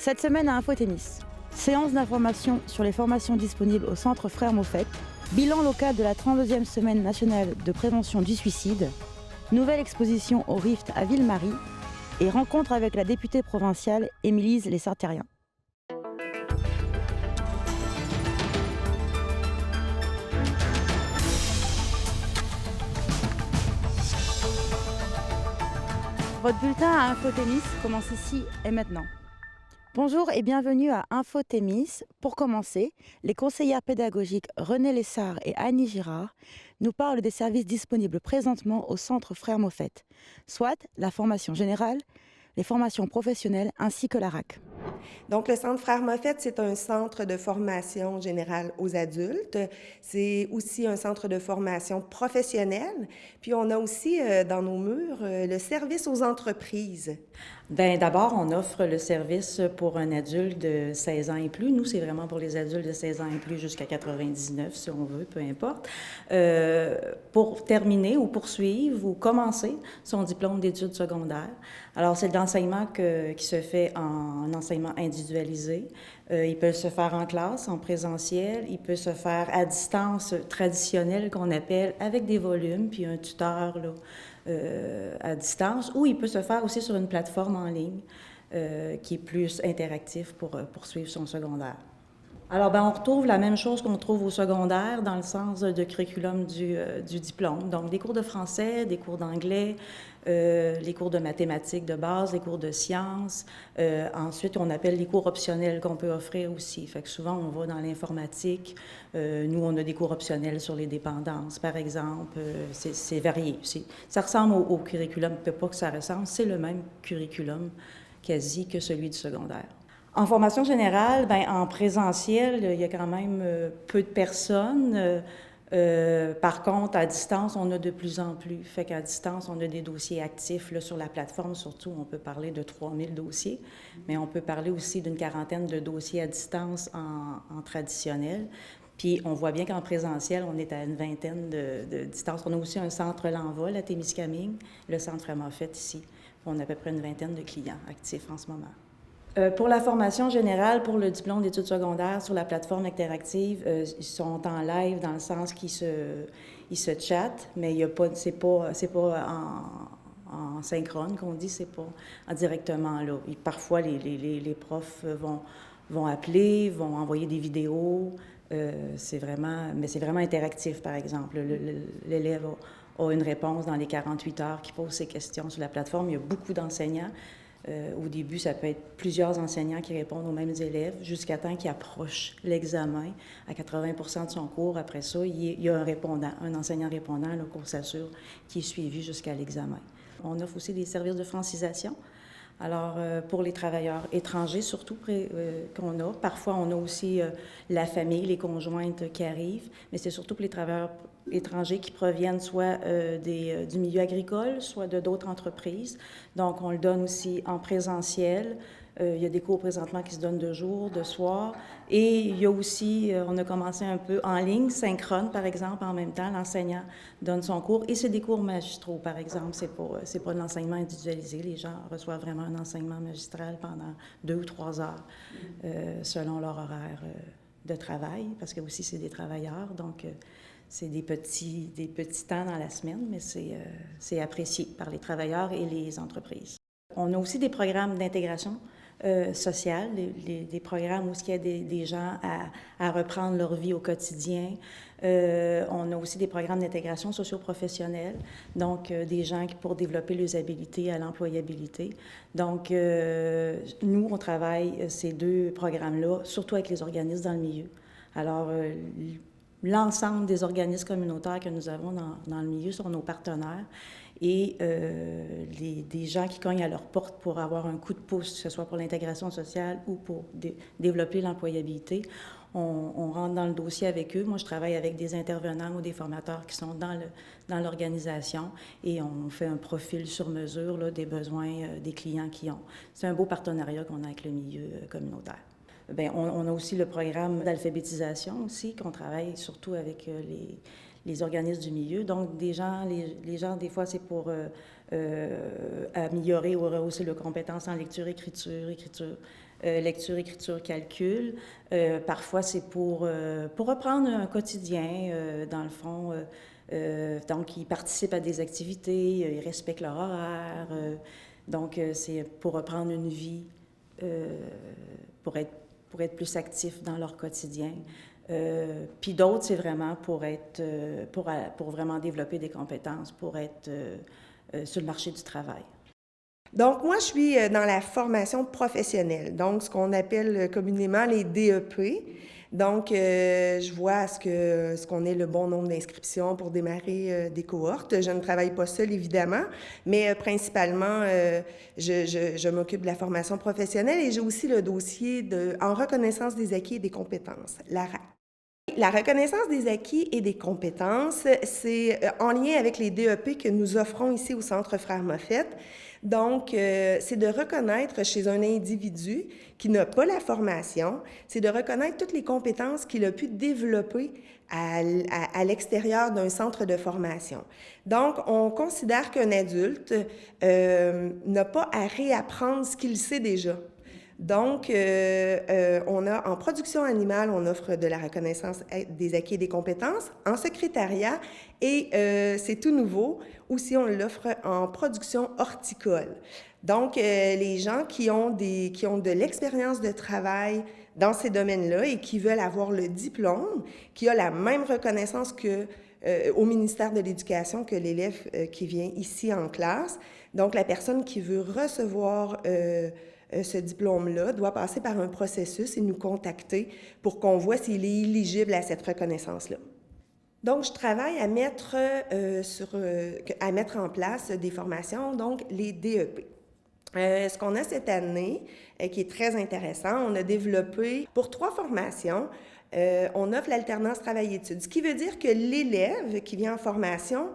Cette semaine à Infotémis, séance d'information sur les formations disponibles au Centre Frères Moffett, bilan local de la 32e semaine nationale de prévention du suicide, nouvelle exposition au Rift à Ville-Marie et rencontre avec la députée provinciale Émilise Les Sartériens. Votre bulletin à Infotémis commence ici et maintenant. Bonjour et bienvenue à Infotémis. Pour commencer, les conseillères pédagogiques Renée Lessard et Annie Girard nous parlent des services disponibles présentement au Centre Frères Moffett, soit la formation générale, les formations professionnelles ainsi que la RAC. Donc, le Centre Frères Moffett, c'est un centre de formation générale aux adultes. C'est aussi un centre de formation professionnelle. Puis, on a aussi dans nos murs le service aux entreprises. Bien, d'abord, on offre le service pour un adulte de 16 ans et plus. Nous, c'est vraiment pour les adultes de 16 ans et plus jusqu'à 99, si on veut, peu importe. Pour terminer ou poursuivre ou commencer son diplôme d'études secondaires. Alors, c'est de l'enseignement qui se fait en enseignement individualisé. Il peut se faire en classe, en présentiel. Il peut se faire à distance traditionnelle qu'on appelle avec des volumes, puis un tuteur là, à distance, ou il peut se faire aussi sur une plateforme en ligne qui est plus interactif pour poursuivre son secondaire. Alors, ben, on retrouve la même chose qu'on trouve au secondaire dans le sens de curriculum du diplôme. Donc, des cours de français, des cours d'anglais, les cours de mathématiques de base, les cours de sciences. Ensuite, on appelle les cours optionnels qu'on peut offrir aussi. Fait que souvent, on va dans l'informatique. Nous, on a des cours optionnels sur les dépendances, par exemple. C'est varié. Ça ressemble au curriculum, pas que ça ressemble, c'est le même curriculum quasi que celui du secondaire. En formation générale, bien, en présentiel, il y a quand même peu de personnes. Par contre, à distance, on a de plus en plus. Fait qu'à distance, on a des dossiers actifs là, sur la plateforme. Surtout, on peut parler de 3000 dossiers, mais on peut parler aussi d'une quarantaine de dossiers à distance en traditionnel. Puis, on voit bien qu'en présentiel, on est à une vingtaine de distances. On a aussi un centre L'Envol à Témiscamingue, le centre Frères Moffett ici. On a à peu près une vingtaine de clients actifs en ce moment. Pour la formation générale, pour le diplôme d'études secondaires sur la plateforme interactive, ils sont en live dans le sens qu'ils se chattent, mais c'est pas en synchrone qu'on dit, c'est pas directement là. Et parfois, les profs vont appeler, vont envoyer des vidéos. Mais c'est vraiment interactif, par exemple. L'élève a une réponse dans les 48 heures qui pose ses questions sur la plateforme. Il y a beaucoup d'enseignants. Au début, ça peut être plusieurs enseignants qui répondent aux mêmes élèves jusqu'à temps qu'ils approchent l'examen à 80% de son cours. Après ça, il y a un enseignant répondant qu'on s'assure qui est suivi jusqu'à l'examen. On offre aussi des services de francisation. Alors, pour les travailleurs étrangers, surtout qu'on a. Parfois, on a aussi la famille, les conjointes qui arrivent, mais c'est surtout pour les travailleurs étrangers qui proviennent soit du milieu agricole, soit de d'autres entreprises. Donc, on le donne aussi en présentiel. Il y a des cours présentement qui se donnent de jour, de soir. Et il y a aussi, on a commencé un peu en ligne, synchrone, par exemple, en même temps, l'enseignant donne son cours. Et c'est des cours magistraux, par exemple. C'est pas de l'enseignement individualisé. Les gens reçoivent vraiment un enseignement magistral pendant 2 ou 3 heures, selon leur horaire de travail, parce que aussi, c'est des travailleurs. Donc, c'est des petits temps dans la semaine, mais c'est apprécié par les travailleurs et les entreprises. On a aussi des programmes d'intégration sociale, des programmes où il y a des gens à reprendre leur vie au quotidien. On a aussi des programmes d'intégration socio-professionnelle, donc des gens pour développer leurs habilités à l'employabilité. Donc, nous, on travaille ces 2 programmes-là, surtout avec les organismes dans le milieu. Alors, l'ensemble des organismes communautaires que nous avons dans le milieu sont nos partenaires et des gens qui cognent à leur porte pour avoir un coup de pouce, que ce soit pour l'intégration sociale ou pour développer l'employabilité. On rentre dans le dossier avec eux. Moi, je travaille avec des intervenants ou des formateurs qui sont dans l'organisation et on fait un profil sur mesure là, des besoins des clients qui ont. C'est un beau partenariat qu'on a avec le milieu communautaire. Bien, on a aussi le programme d'alphabétisation aussi, qu'on travaille surtout avec les organismes du milieu. Donc, les gens, des fois, c'est pour améliorer ou rehausser leurs compétences en lecture, écriture lecture, écriture, calcul. Parfois, c'est pour reprendre un quotidien, dans le fond. Donc, ils participent à des activités, ils respectent leur horaire. Donc, c'est pour reprendre une vie, pour être plus actifs dans leur quotidien. Puis d'autres, c'est vraiment pour vraiment développer des compétences, pour être sur le marché du travail. Donc, moi, je suis dans la formation professionnelle, donc ce qu'on appelle communément les DEP. Donc, je vois à ce qu'on ait le bon nombre d'inscriptions pour démarrer des cohortes. Je ne travaille pas seule, évidemment, mais principalement, je m'occupe de la formation professionnelle et j'ai aussi le dossier en reconnaissance des acquis et des compétences, la RAC. La reconnaissance des acquis et des compétences, c'est en lien avec les DEP que nous offrons ici au Centre Frères Moffett. Donc, c'est de reconnaître chez un individu qui n'a pas la formation, c'est de reconnaître toutes les compétences qu'il a pu développer à l'extérieur d'un centre de formation. Donc, on considère qu'un adulte n'a pas à réapprendre ce qu'il sait déjà. Donc, on a en production animale, on offre de la reconnaissance des acquis et des compétences. En secrétariat, et c'est tout nouveau, aussi on l'offre en production horticole. Donc, les gens qui ont de l'expérience de travail dans ces domaines-là et qui veulent avoir le diplôme, qui a la même reconnaissance au ministère de l'Éducation que l'élève qui vient ici en classe. Donc, la personne qui veut recevoir ce diplôme-là doit passer par un processus et nous contacter pour qu'on voit s'il est éligible à cette reconnaissance-là. Donc, je travaille à mettre en place des formations, donc les DEP. Ce qu'on a cette année, qui est très intéressant, on a développé pour 3 formations, on offre l'alternance travail-études, ce qui veut dire que l'élève qui vient en formation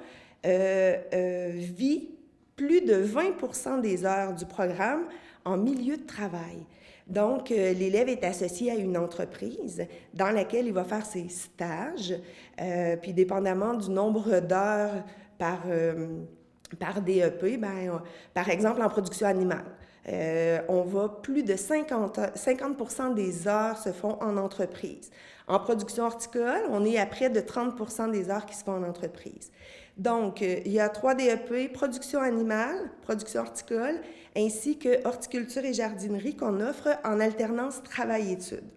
vit plus de 20% des heures du programme en milieu de travail. Donc, l'élève est associé à une entreprise dans laquelle il va faire ses stages, puis dépendamment du nombre d'heures par DEP, par exemple en production animale, on va plus de 50% des heures se font en entreprise. En production horticole, on est à près de 30% des heures qui se font en entreprise. Donc, il y a 3 DEP, production animale, production horticole, ainsi que horticulture et jardinerie qu'on offre en alternance travail-études.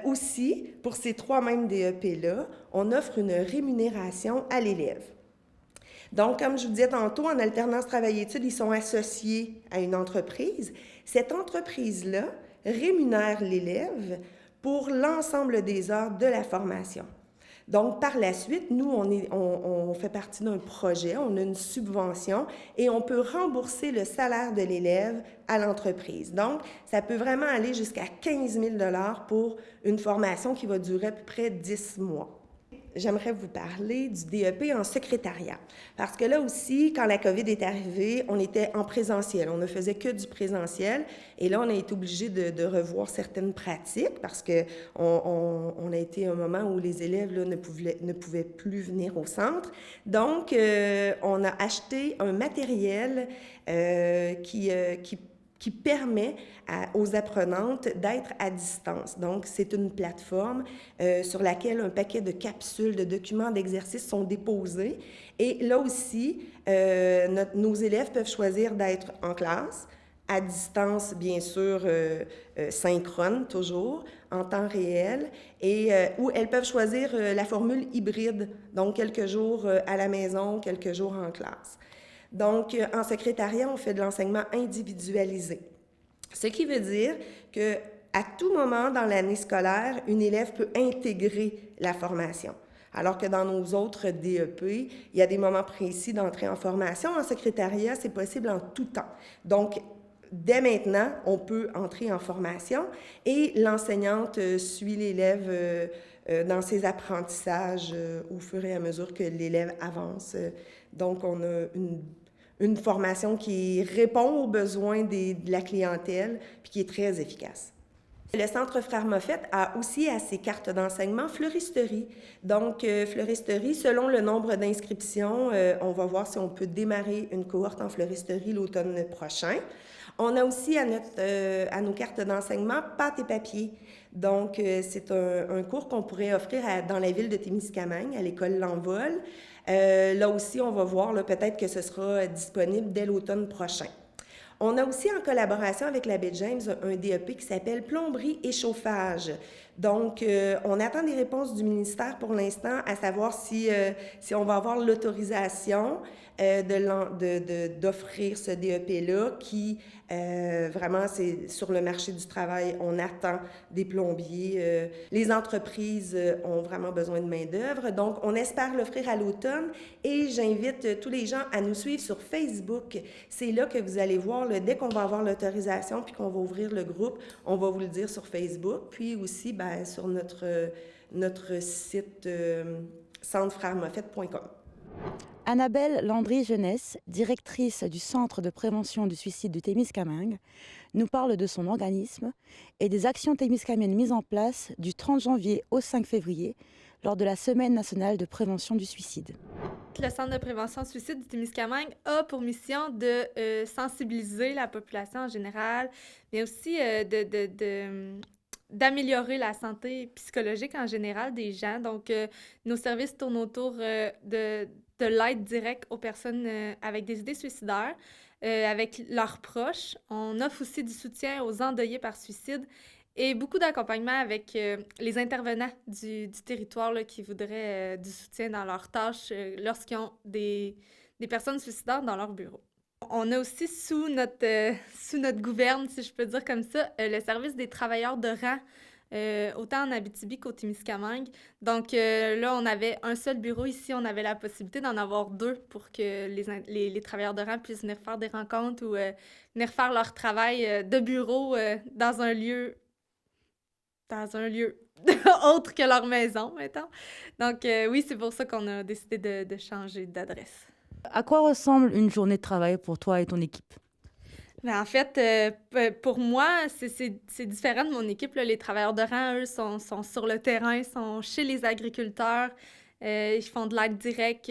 Aussi, pour ces 3 mêmes DEP-là, on offre une rémunération à l'élève. Donc, comme je vous disais tantôt, en alternance travail-études, ils sont associés à une entreprise. Cette entreprise-là rémunère l'élève pour l'ensemble des heures de la formation. Donc, par la suite, nous, on fait partie d'un projet, on a une subvention et on peut rembourser le salaire de l'élève à l'entreprise. Donc, ça peut vraiment aller jusqu'à 15 000 $ pour une formation qui va durer à peu près 10 mois. J'aimerais vous parler du DEP en secrétariat. Parce que là aussi, quand la COVID est arrivée, on était en présentiel. On ne faisait que du présentiel. Et là, on a été obligé de revoir certaines pratiques parce qu'on a été à un moment où les élèves là, ne pouvaient plus venir au centre. Donc, on a acheté un matériel qui permet aux apprenantes d'être à distance. Donc, c'est une plateforme sur laquelle un paquet de capsules, de documents d'exercice sont déposés. Et là aussi, nos élèves peuvent choisir d'être en classe, à distance, bien sûr, synchrone toujours, en temps réel, ou elles peuvent choisir la formule hybride, donc quelques jours à la maison, quelques jours en classe. Donc, en secrétariat, on fait de l'enseignement individualisé. Ce qui veut dire qu'à tout moment dans l'année scolaire, une élève peut intégrer la formation. Alors que dans nos autres DEP, il y a des moments précis d'entrée en formation. En secrétariat, c'est possible en tout temps. Donc, dès maintenant, on peut entrer en formation et l'enseignante suit l'élève dans ses apprentissages au fur et à mesure que l'élève avance. Donc, on a une formation qui répond aux besoins de la clientèle puis qui est très efficace. Le Centre Frères Moffett a aussi à ses cartes d'enseignement fleuristerie. Donc, fleuristerie, selon le nombre d'inscriptions, on va voir si on peut démarrer une cohorte en fleuristerie l'automne prochain. On a aussi à nos cartes d'enseignement pâte et papier. Donc, c'est un cours qu'on pourrait offrir dans la ville de Témiscamingue, à l'école L'Envol. Là aussi, on va voir, là, peut-être que ce sera disponible dès l'automne prochain. On a aussi en collaboration avec la baie James un DEP qui s'appelle plomberie et chauffage. Donc, on attend des réponses du ministère pour l'instant à savoir si on va avoir l'autorisation d'offrir ce DEP-là qui, vraiment, c'est sur le marché du travail, on attend des plombiers. Les entreprises ont vraiment besoin de main-d'œuvre. Donc, on espère l'offrir à l'automne et j'invite tous les gens à nous suivre sur Facebook. C'est là que vous allez voir, dès qu'on va avoir l'autorisation puis qu'on va ouvrir le groupe, on va vous le dire sur Facebook. Puis aussi, sur notre site centrefrèresmoffett.com. Annabelle Landry-Jeunesse, directrice du Centre de prévention du suicide de Témiscamingue, nous parle de son organisme et des actions témiscamiennes mises en place du 30 janvier au 5 février lors de la Semaine nationale de prévention du suicide. Le Centre de prévention du suicide du Témiscamingue a pour mission de sensibiliser la population en général, mais aussi d'améliorer la santé psychologique en général des gens. Donc, nos services tournent autour de l'aide directe aux personnes avec des idées suicidaires, avec leurs proches. On offre aussi du soutien aux endeuillés par suicide et beaucoup d'accompagnement avec les intervenants du territoire là, qui voudraient du soutien dans leurs tâches lorsqu'ils ont des personnes suicidaires dans leur bureau. On a aussi sous notre gouverne, si je peux dire comme ça, le service des travailleurs de rang, autant en Abitibi qu'au Témiscamingue. Donc là, on avait un seul bureau ici, on avait la possibilité d'en avoir deux pour que les travailleurs de rang puissent venir faire des rencontres ou venir faire leur travail de bureau dans un lieu autre que leur maison, mettons. Donc oui, c'est pour ça qu'on a décidé de changer d'adresse. À quoi ressemble une journée de travail pour toi et ton équipe? Ben, en fait, pour moi, c'est différent de mon équipe, là. Les travailleurs de rang, eux, sont sur le terrain, sont chez les agriculteurs. Ils font de l'aide directe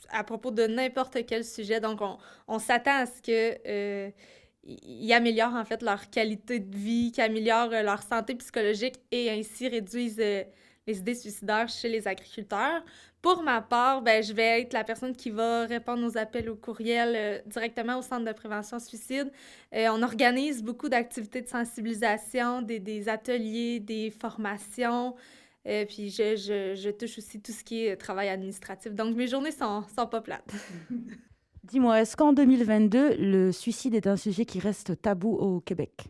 à propos de n'importe quel sujet. Donc, on s'attend à ce que ils améliorent en fait leur qualité de vie, qu'ils améliorent leur santé psychologique et ainsi réduisent les idées suicidaires chez les agriculteurs. Pour ma part, je vais être la personne qui va répondre aux appels ou courriels directement au Centre de prévention suicide. On organise beaucoup d'activités de sensibilisation, des ateliers, des formations. Puis je touche aussi tout ce qui est travail administratif. Donc, mes journées sont pas plates. Dis-moi, est-ce qu'en 2022, le suicide est un sujet qui reste tabou au Québec?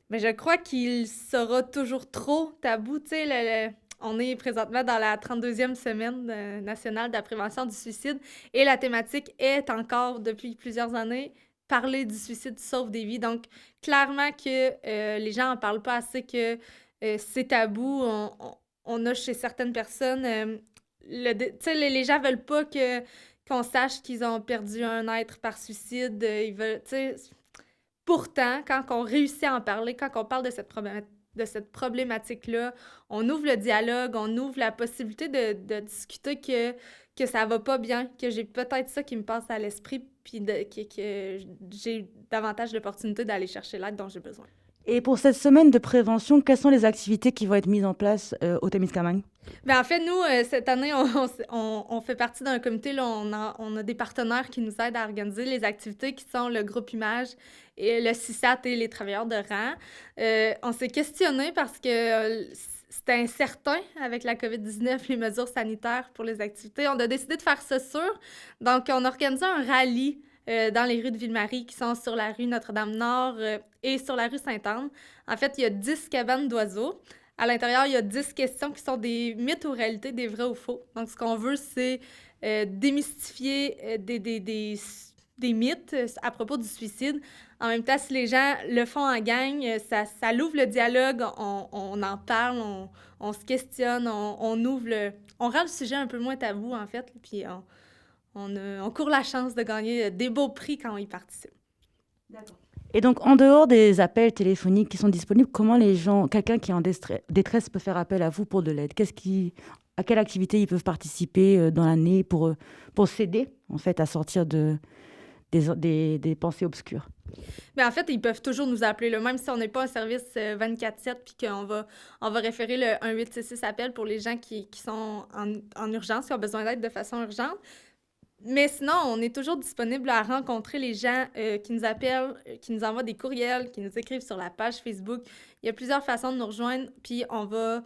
Mais je crois qu'il sera toujours trop tabou. Tu sais, on est présentement dans la 32e semaine nationale de la prévention du suicide et la thématique est encore, depuis plusieurs années, parler du suicide sauve des vies. Donc, clairement que les gens n'en parlent pas assez, que c'est tabou. On a chez certaines personnes... tu sais, les gens veulent pas qu'on sache qu'ils ont perdu un être par suicide. Ils veulent... Tu sais, pourtant, quand on réussit à en parler, quand on parle de cette problématique-là, on ouvre le dialogue, on ouvre la possibilité de discuter que ça va pas bien, que j'ai peut-être ça qui me passe à l'esprit, puis que j'ai davantage d'opportunités d'aller chercher l'aide dont j'ai besoin. Et pour cette semaine de prévention, quelles sont les activités qui vont être mises en place au Témiscamingue? Bien, en fait, nous, cette année, on fait partie d'un comité. Là, on a des partenaires qui nous aident à organiser les activités qui sont le groupe Image et le CISAT et les travailleurs de rang. On s'est questionné parce que c'était incertain avec la COVID-19, les mesures sanitaires pour les activités. On a décidé de faire ça sûr. Donc, on a organisé un rallye dans les rues de Ville-Marie qui sont sur la rue Notre-Dame-Nord et sur la rue Sainte-Anne. En fait, il y a 10 cabanes d'oiseaux. À l'intérieur, il y a 10 questions qui sont des mythes ou réalités, des vrais ou faux. Donc, ce qu'on veut, c'est démystifier des mythes à propos du suicide. En même temps, si les gens le font en gang, ça l'ouvre le dialogue, on en parle, on se questionne, on rend le sujet un peu moins tabou, en fait, puis on court la chance de gagner des beaux prix quand on y participe. D'accord. Et donc, en dehors des appels téléphoniques qui sont disponibles, comment quelqu'un qui est en détresse peut faire appel à vous pour de l'aide? À quelle activité ils peuvent participer dans l'année pour s'aider, en fait, à sortir de des pensées obscures? Mais en fait, ils peuvent toujours nous appeler, là, même si on n'est pas un service 24/7 puis on va référer le 1866 appel pour les gens qui sont en urgence, qui ont besoin d'aide de façon urgente. Mais sinon, on est toujours disponible à rencontrer les gens qui nous appellent, qui nous envoient des courriels, qui nous écrivent sur la page Facebook. Il y a plusieurs façons de nous rejoindre, puis on va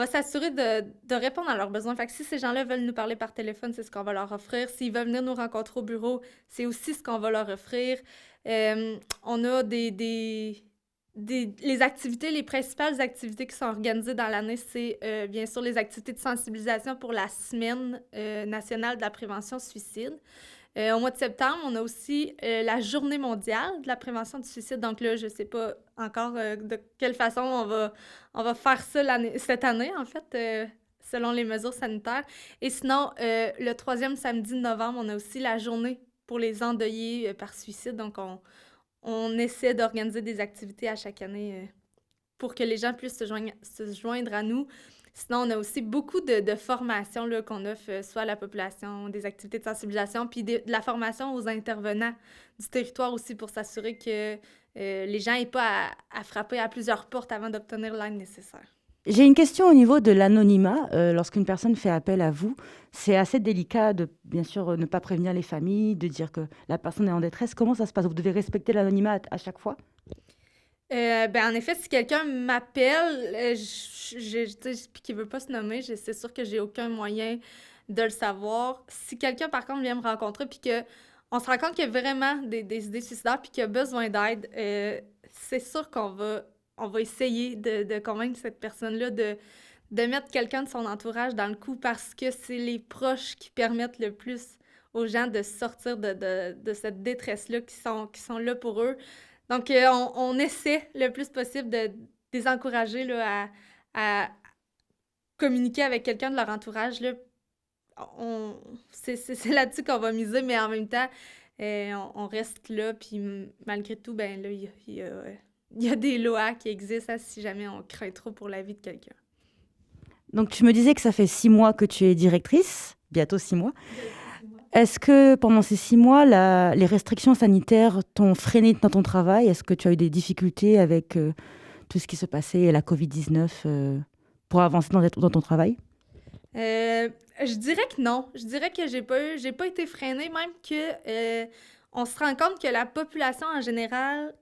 s'assurer de répondre à leurs besoins. Fait que si ces gens-là veulent nous parler par téléphone, c'est ce qu'on va leur offrir. S'ils veulent venir nous rencontrer au bureau, c'est aussi ce qu'on va leur offrir. On a les activités, les principales activités qui sont organisées dans l'année, c'est bien sûr les activités de sensibilisation pour la Semaine nationale de la prévention suicide. Au mois de septembre, on a aussi la Journée mondiale de la prévention du suicide. Donc là, je ne sais pas encore de quelle façon on va faire ça cette année, en fait, selon les mesures sanitaires. Et sinon, le 3e samedi de novembre, on a aussi la Journée pour les endeuillés par suicide. Donc, on essaie d'organiser des activités à chaque année pour que les gens puissent se joindre à nous. Sinon, on a aussi beaucoup de formations là, qu'on offre soit à la population, des activités de sensibilisation, puis de la formation aux intervenants du territoire aussi pour s'assurer que les gens n'aient pas à frapper à plusieurs portes avant d'obtenir l'aide nécessaire. J'ai une question au niveau de l'anonymat. Lorsqu'une personne fait appel à vous, c'est assez délicat de, bien sûr, ne pas prévenir les familles, de dire que la personne est en détresse. Comment ça se passe? Vous devez respecter l'anonymat à chaque fois? En effet, si quelqu'un m'appelle, puis qu'il veut pas se nommer, c'est sûr que j'ai aucun moyen de le savoir. Si quelqu'un, par contre, vient me rencontrer puis que on se rend compte qu'il y a vraiment des idées suicidaires puis qu'il a besoin d'aide, c'est sûr qu'on va essayer de convaincre cette personne-là de mettre quelqu'un de son entourage dans le coup parce que c'est les proches qui permettent le plus aux gens de sortir de cette détresse-là qui sont là pour eux. Donc, on essaie le plus possible de les encourager là, à communiquer avec quelqu'un de leur entourage. Là. C'est là-dessus qu'on va miser, mais en même temps, on reste là. Puis malgré tout, ben là, il y a des lois qui existent si jamais on craint trop pour la vie de quelqu'un. Donc, tu me disais que ça fait 6 mois que tu es directrice, bientôt 6 mois. Est-ce que pendant ces 6 mois, les restrictions sanitaires t'ont freiné dans ton travail? Est-ce que tu as eu des difficultés avec tout ce qui se passait et la COVID-19 pour avancer dans ton travail? Je dirais que non. Je dirais que j'ai pas été freinée, même que on se rend compte que la population en général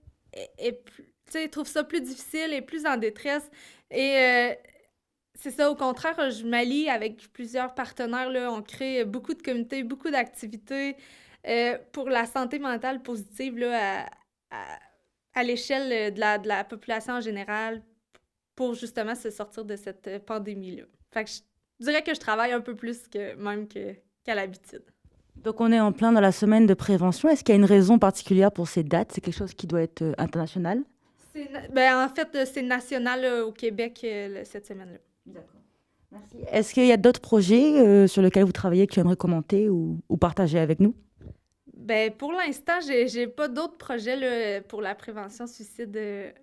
trouve ça plus difficile et plus en détresse. Et c'est ça, au contraire, je m'allie avec plusieurs partenaires, là. On crée beaucoup de comités, beaucoup d'activités pour la santé mentale positive là, à l'échelle de la population en général pour justement se sortir de cette pandémie-là. Fait que je dirais que je travaille un peu plus qu'à l'habitude. Donc, on est en plein dans la semaine de prévention. Est-ce qu'il y a une raison particulière pour ces dates? C'est quelque chose qui doit être international? En fait, c'est national au Québec cette semaine-là. D'accord. Merci. Est-ce qu'il y a d'autres projets sur lesquels vous travaillez que tu aimerais commenter ou partager avec nous? Pour l'instant, j'ai pas d'autres projets là, pour la prévention suicide.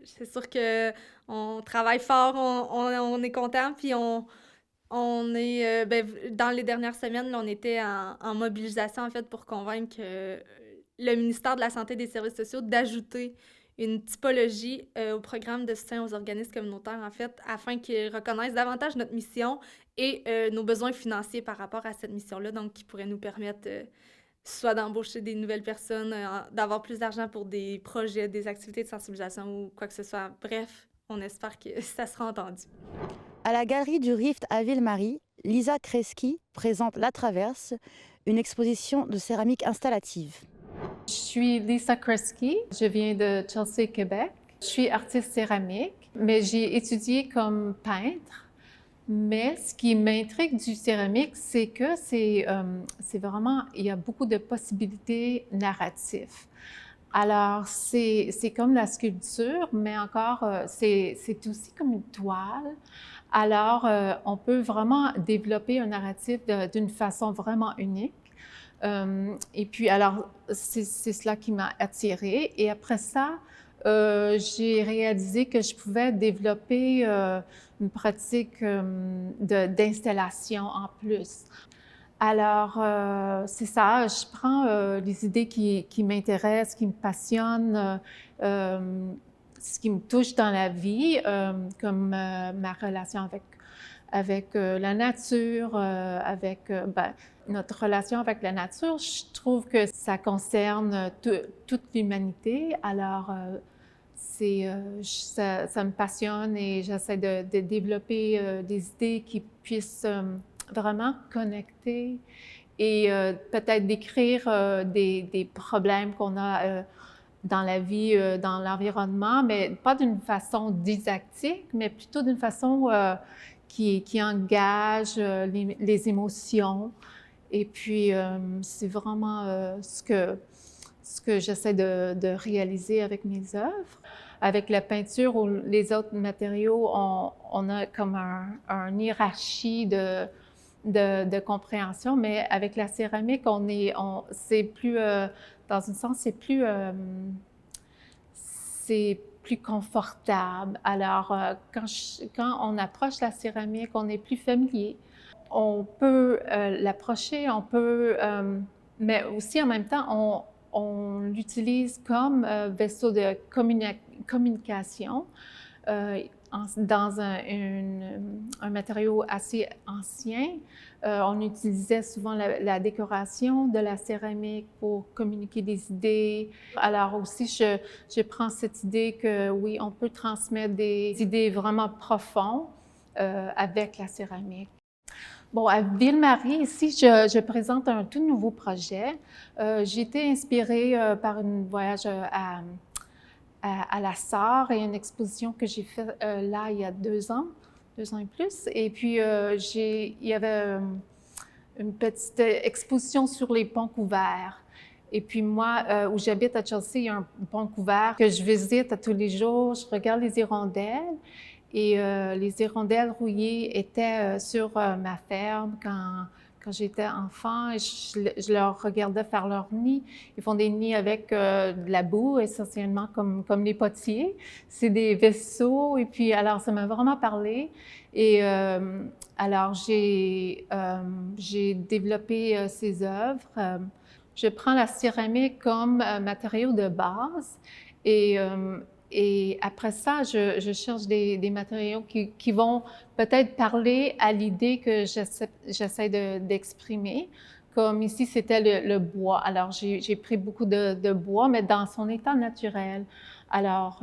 C'est sûr que on travaille fort, on est content, puis on est dans les dernières semaines, là, on était en mobilisation en fait pour convaincre le ministère de la Santé et des Services sociaux d'ajouter une typologie au programme de soutien aux organismes communautaires, en fait, afin qu'ils reconnaissent davantage notre mission et nos besoins financiers par rapport à cette mission-là, donc qui pourrait nous permettre soit d'embaucher des nouvelles personnes, d'avoir plus d'argent pour des projets, des activités de sensibilisation ou quoi que ce soit. Bref, on espère que ça sera entendu. À la Galerie du Rift à Ville-Marie, Lisa Kreski présente La Traverse, une exposition de céramique installative. Je suis Lisa Kreski, je viens de Chelsea, Québec. Je suis artiste céramique, mais j'ai étudié comme peintre. Mais ce qui m'intrigue du céramique, c'est que c'est vraiment, il y a beaucoup de possibilités narratives. Alors, c'est comme la sculpture, mais encore, c'est aussi comme une toile. Alors, on peut vraiment développer un narratif d'une façon vraiment unique. Et puis, alors, c'est cela qui m'a attirée. Et après ça, j'ai réalisé que je pouvais développer une pratique d'installation en plus. Alors, c'est ça, je prends les idées qui m'intéressent, qui me passionnent, ce qui me touche dans la vie, comme ma relation avec la nature, notre relation avec la nature. Je trouve que ça concerne toute l'humanité. Alors, ça me passionne et j'essaie de développer des idées qui puissent vraiment connecter et peut-être décrire des problèmes qu'on a dans la vie, dans l'environnement, mais pas d'une façon didactique, mais plutôt d'une façon qui engage les émotions. Et puis, c'est vraiment ce que j'essaie de réaliser avec mes œuvres. Avec la peinture ou les autres matériaux, on a comme une hiérarchie de compréhension, mais avec la céramique, c'est plus, dans un sens, c'est plus confortable. Alors, quand on approche la céramique, on est plus familier. On peut l'approcher, mais aussi en même temps, on l'utilise comme vaisseau de communication dans un matériau assez ancien. On utilisait souvent la décoration de la céramique pour communiquer des idées. Alors aussi, je prends cette idée que oui, on peut transmettre des idées vraiment profondes avec la céramique. Bon, à Ville-Marie, ici, je présente un tout nouveau projet. J'ai été inspirée par un voyage à la Sarre et une exposition que j'ai faite là il y a 2 ans et plus. Et puis, il y avait une petite exposition sur les ponts couverts. Et puis moi, où j'habite à Chelsea, il y a un pont couvert que je visite à tous les jours. Je regarde les hirondelles. Et les hirondelles rouillées étaient sur ma ferme quand j'étais enfant. Et je leur regardais faire leur nid. Ils font des nids avec de la boue, essentiellement comme les potiers. C'est des vaisseaux. Et puis, alors, ça m'a vraiment parlé. Et alors, j'ai développé ces œuvres. Je prends la céramique comme matériau de base. Et après ça, je cherche des matériaux qui vont peut-être parler à l'idée que j'essaie d'exprimer. Comme ici, c'était le bois. Alors, j'ai pris beaucoup de bois, mais dans son état naturel. Alors,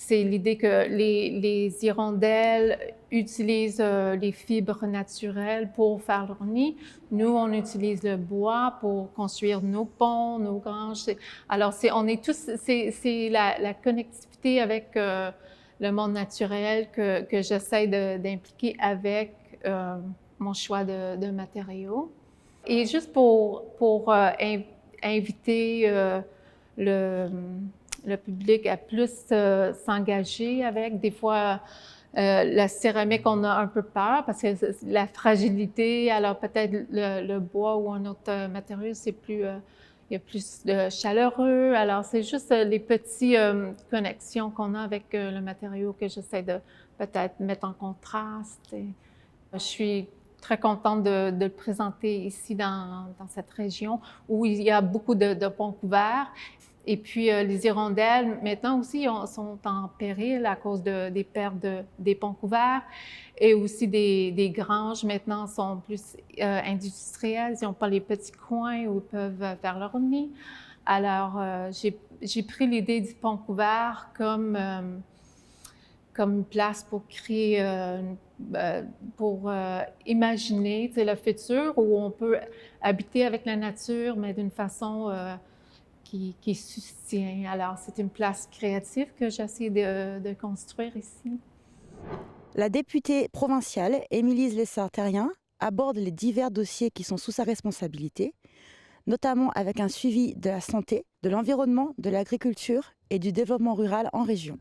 c'est l'idée que les hirondelles utilisent les fibres naturelles pour faire leur nid. Nous, on utilise le bois pour construire nos ponts, nos granges. Alors, on est tous, c'est la connectivité avec le monde naturel que j'essaie d'impliquer avec mon choix de matériaux. Et juste pour inviter le public à plus s'engager avec. Des fois, la céramique, on a un peu peur parce que la fragilité, alors peut-être le bois ou un autre matériau, il y a plus de chaleureux. Alors, c'est juste les petites connexions qu'on a avec le matériau que j'essaie de peut-être mettre en contraste. Et je suis très contente de le présenter ici dans cette région où il y a beaucoup de ponts couverts. Et puis, les hirondelles, maintenant aussi, sont en péril à cause des pertes des ponts couverts. Et aussi, des granges, maintenant, sont plus industrielles. Ils n'ont pas les petits coins où ils peuvent faire leur nid. Alors, j'ai pris l'idée du pont couvert comme une place pour créer, pour imaginer le futur où on peut habiter avec la nature, mais d'une façon qui soutient. Alors, c'est une place créative que j'essaie de construire ici. La députée provinciale, Émilise Lessard-Terrien, aborde les divers dossiers qui sont sous sa responsabilité, notamment avec un suivi de la santé, de l'environnement, de l'agriculture et du développement rural en région.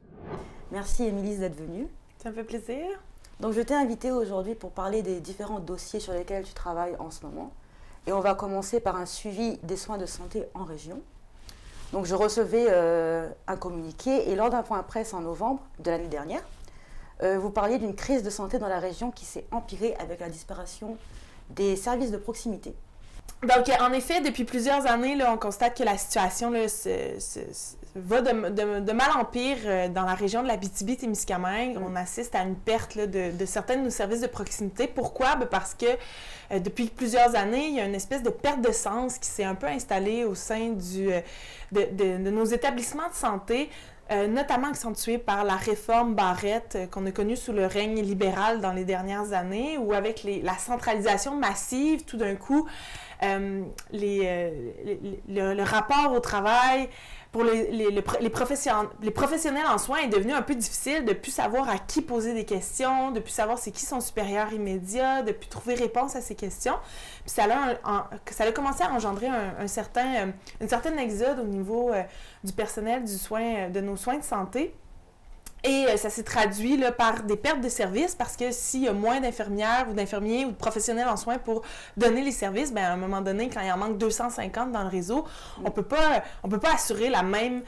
Merci Émilise d'être venue. Ça me fait plaisir. Donc je t'ai invitée aujourd'hui pour parler des différents dossiers sur lesquels tu travailles en ce moment. Et on va commencer par un suivi des soins de santé en région. Donc je recevais un communiqué et lors d'un point presse en novembre de l'année dernière, vous parliez d'une crise de santé dans la région qui s'est empirée avec la disparition des services de proximité. Donc, en effet, depuis plusieurs années, là, on constate que la situation là, va de mal en pire dans la région de l'Abitibi-Témiscamingue. On assiste à une perte là, de certains de nos services de proximité. Pourquoi? Ben parce que depuis plusieurs années, il y a une espèce de perte de sens qui s'est un peu installée au sein de nos établissements de santé, notamment accentuée par la réforme Barrette qu'on a connue sous le règne libéral dans les dernières années, où avec la centralisation massive, tout d'un coup, le rapport au travail pour les professionnels en soins est devenu un peu difficile de ne plus savoir à qui poser des questions, de ne plus savoir c'est qui son supérieur immédiat, de ne plus trouver réponse à ces questions. Puis ça a commencé à engendrer une certaine exode au niveau du personnel de nos soins de santé. Et ça s'est traduit là, par des pertes de services parce que s'il y a moins d'infirmières ou d'infirmiers ou de professionnels en soins pour donner les services, bien, à un moment donné, quand il en manque 250 dans le réseau, on peut pas assurer la même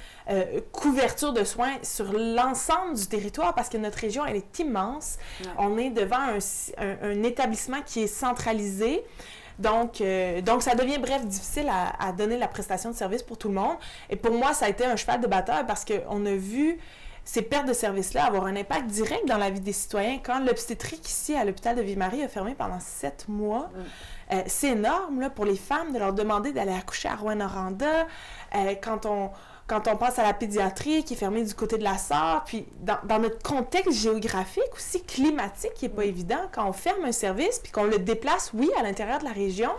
couverture de soins sur l'ensemble du territoire parce que notre région, elle est immense. Ouais. On est devant un établissement qui est centralisé. Donc, ça devient, bref, difficile à donner la prestation de service pour tout le monde. Et pour moi, ça a été un cheval de bataille parce qu'on a vu ces pertes de services-là avoir un impact direct dans la vie des citoyens. Quand l'obstétrique ici, à l'hôpital de Ville-Marie, a fermé pendant 7 mois, c'est énorme là, pour les femmes de leur demander d'aller accoucher à Rouyn-Noranda. Quand on pense à la pédiatrie qui est fermée du côté de la Sarre, puis dans notre contexte géographique aussi, climatique, qui n'est pas évident, quand on ferme un service puis qu'on le déplace, oui, à l'intérieur de la région,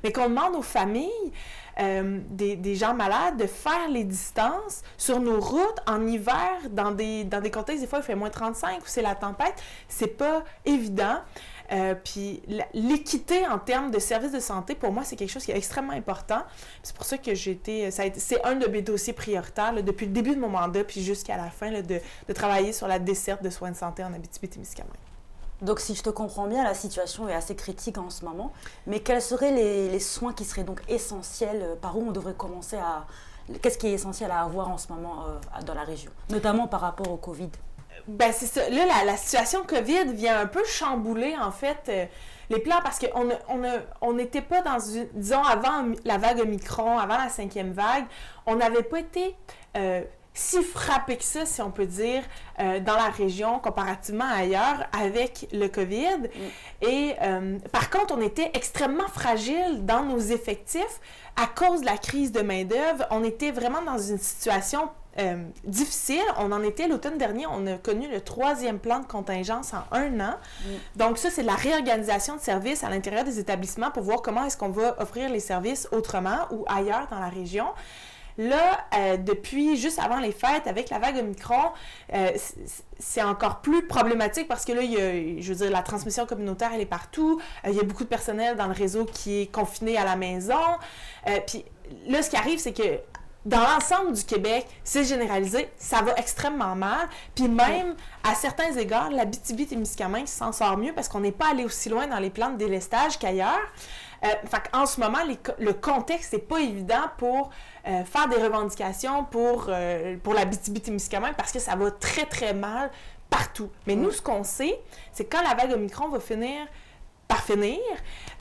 mais qu'on demande aux familles des gens malades de faire les distances sur nos routes en hiver, dans des contextes, des fois, il fait moins 35 ou c'est la tempête, c'est pas évident. Puis l'équité en termes de services de santé, pour moi, c'est quelque chose qui est extrêmement important. C'est pour ça que c'est un de mes dossiers prioritaires là, depuis le début de mon mandat puis jusqu'à la fin là, de travailler sur la desserte de soins de santé en Abitibi-Témiscamingue. Donc, si je te comprends bien, la situation est assez critique en ce moment. Mais quels seraient les soins qui seraient donc essentiels? Par où on devrait commencer à... Qu'est-ce qui est essentiel à avoir en ce moment dans la région, notamment par rapport au COVID? Ben c'est ça. Là, la situation COVID vient un peu chambouler, en fait, les plans parce qu'on n'était pas dans une... Disons, avant la vague Omicron, avant la 5e vague, on n'avait pas été... si frappé que ça, si on peut dire, dans la région, comparativement à ailleurs, avec le COVID. Et par contre, on était extrêmement fragile dans nos effectifs à cause de la crise de main-d'œuvre. On était vraiment dans une situation difficile. On en était l'automne dernier, on a connu le 3e plan de contingence en 1 an. Donc ça, c'est de la réorganisation de services à l'intérieur des établissements pour voir comment est-ce qu'on va offrir les services autrement ou ailleurs dans la région. Là, depuis juste avant les fêtes, avec la vague Omicron, c'est encore plus problématique parce que là, je veux dire, la transmission communautaire, elle est partout. Il y a beaucoup de personnel dans le réseau qui est confiné à la maison. Puis là, ce qui arrive, c'est que dans l'ensemble du Québec, c'est généralisé, ça va extrêmement mal. Puis même, à certains égards, l'Abitibi-Témiscamingue s'en sort mieux parce qu'on n'est pas allé aussi loin dans les plans de délestage qu'ailleurs. Fait qu'en ce moment, le contexte n'est pas évident pour faire des revendications pour l'Abitibi-Témiscamingue parce que ça va très, très mal partout. Mais nous, ce qu'on sait, c'est que quand la vague Omicron va finir par finir,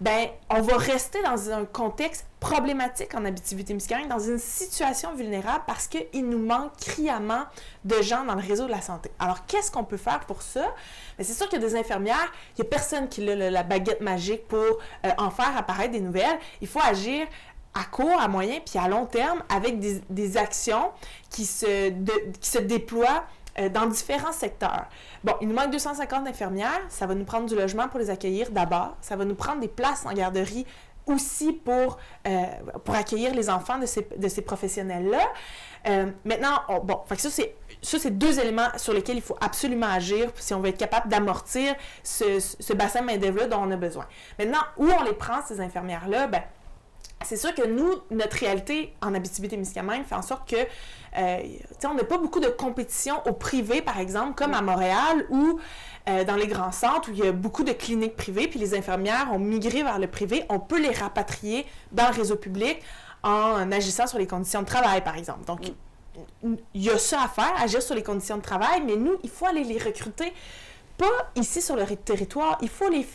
ben on va rester dans un contexte problématique en Abitibi-Témiscamingue, dans une situation vulnérable parce qu'il nous manque criamment de gens dans le réseau de la santé. Alors, qu'est-ce qu'on peut faire pour ça? Bien, c'est sûr qu'il y a des infirmières, il n'y a personne qui a la baguette magique pour en faire apparaître des nouvelles. Il faut agir à court, à moyen, puis à long terme avec des actions qui se déploient dans différents secteurs. Bon, il nous manque 250 infirmières, ça va nous prendre du logement pour les accueillir d'abord, ça va nous prendre des places en garderie aussi pour accueillir les enfants de ces professionnels-là. Maintenant, fait que ça, c'est 2 éléments sur lesquels il faut absolument agir si on veut être capable d'amortir ce bassin de main-d'œuvre-là dont on a besoin. Maintenant, où on les prend, ces infirmières-là? Ben, c'est sûr que nous, notre réalité en Abitibi-Témiscamingue fait en sorte que on n'a pas beaucoup de compétition au privé, par exemple, comme à Montréal ou dans les grands centres où il y a beaucoup de cliniques privées, puis les infirmières ont migré vers le privé. On peut les rapatrier dans le réseau public en agissant sur les conditions de travail, par exemple. Donc, il y a ça à faire, agir sur les conditions de travail, mais nous, il faut aller les recruter pas ici sur le territoire. Il faut les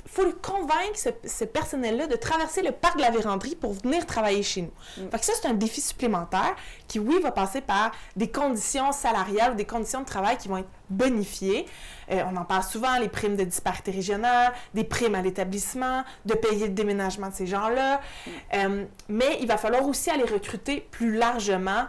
convaincre, ce personnel-là, de traverser le parc de la Vérandrie pour venir travailler chez nous. Fait que ça, c'est un défi supplémentaire qui, oui, va passer par des conditions salariales ou des conditions de travail qui vont être bonifiées. On en parle souvent, les primes de disparité régionale, des primes à l'établissement, de payer le déménagement de ces gens-là. Mais il va falloir aussi aller recruter plus largement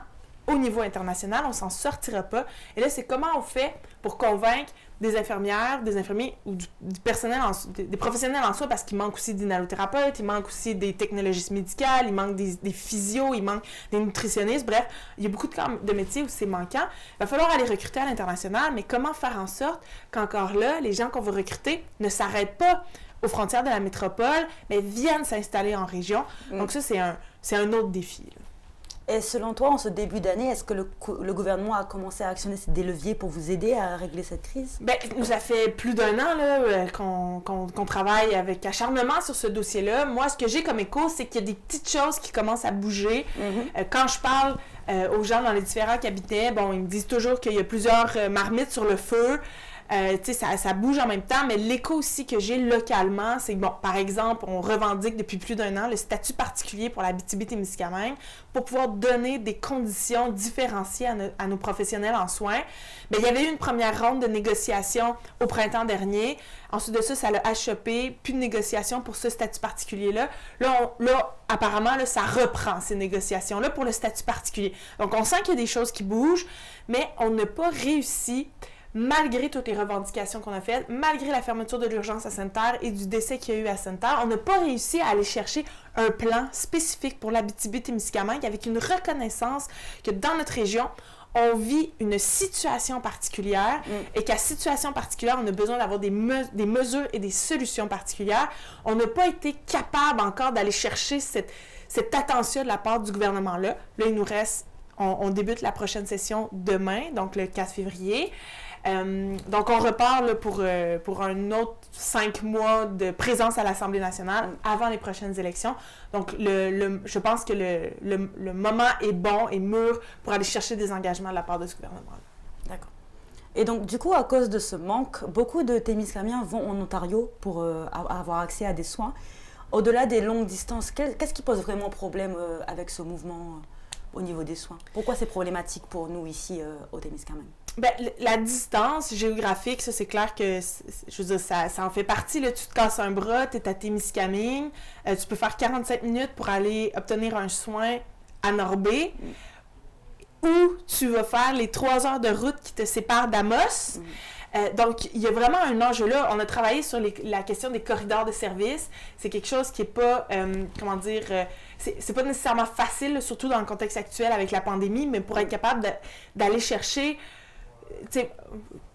au niveau international. On s'en sortira pas. Et là, c'est comment on fait pour convaincre des infirmières, des infirmiers ou du personnel, des professionnels en soi, parce qu'il manque aussi d'inhalothérapeutes, il manque aussi des technologistes médicales, il manque des physios, il manque des nutritionnistes. Bref, il y a beaucoup de métiers où c'est manquant. Il va falloir aller recruter à l'international, mais comment faire en sorte qu'encore là, les gens qu'on va recruter ne s'arrêtent pas aux frontières de la métropole, mais viennent s'installer en région. Donc ça, c'est un autre défi, là. Et selon toi, en ce début d'année, est-ce que le gouvernement a commencé à actionner des leviers pour vous aider à régler cette crise? Bien, ça fait plus d'1 an là, qu'on travaille avec acharnement sur ce dossier-là. Moi, ce que j'ai comme écho, c'est qu'il y a des petites choses qui commencent à bouger. Quand je parle aux gens dans les différents cabinets, bon, ils me disent toujours qu'il y a plusieurs marmites sur le feu. Tu sais, ça bouge en même temps, mais l'écho aussi que j'ai localement, c'est que, bon, par exemple, on revendique depuis plus d'1 an le statut particulier pour l'Abitibi-Témiscamingue pour pouvoir donner des conditions différenciées à nos professionnels en soins. Bien, il y avait eu une première ronde de négociations au printemps dernier. Ensuite de ça, ça l'a achoppé, plus de négociations pour ce statut particulier-là. Là, apparemment, là, ça reprend ces négociations-là pour le statut particulier. Donc, on sent qu'il y a des choses qui bougent, mais on n'a pas réussi, malgré toutes les revendications qu'on a faites, malgré la fermeture de l'urgence à Sainte-Terre et du décès qu'il y a eu à Sainte-Terre, on n'a pas réussi à aller chercher un plan spécifique pour l'Abitibi-Témiscamingue avec une reconnaissance que dans notre région, on vit une situation particulière et qu'à situation particulière, on a besoin d'avoir des mesures et des solutions particulières. On n'a pas été capable encore d'aller chercher cette attention de la part du gouvernement-là. Là, il nous reste, on débute la prochaine session demain, donc le 4 février. Donc, on repart là, pour un autre 5 mois de présence à l'Assemblée nationale avant les prochaines élections. Donc, je pense que le moment est bon et mûr pour aller chercher des engagements de la part de ce gouvernement-là. D'accord. Et donc, du coup, à cause de ce manque, beaucoup de Témiscamingiens vont en Ontario pour avoir accès à des soins. Au-delà des longues distances, qu'est-ce qui pose vraiment problème avec ce mouvement au niveau des soins? Pourquoi c'est problématique pour nous ici au Témiscamingue? Bien, la distance géographique, ça, c'est clair que, je veux dire, ça en fait partie. Là, tu te casses un bras, tu es à Témiscamingue, tu peux faire 45 minutes pour aller obtenir un soin à Norbé, ou tu vas faire les 3 heures de route qui te séparent d'Amos. Donc, il y a vraiment un enjeu là. On a travaillé sur la question des corridors de service. C'est quelque chose qui n'est pas, c'est pas nécessairement facile, là, surtout dans le contexte actuel avec la pandémie, mais pour être capable d'aller chercher... T'sais,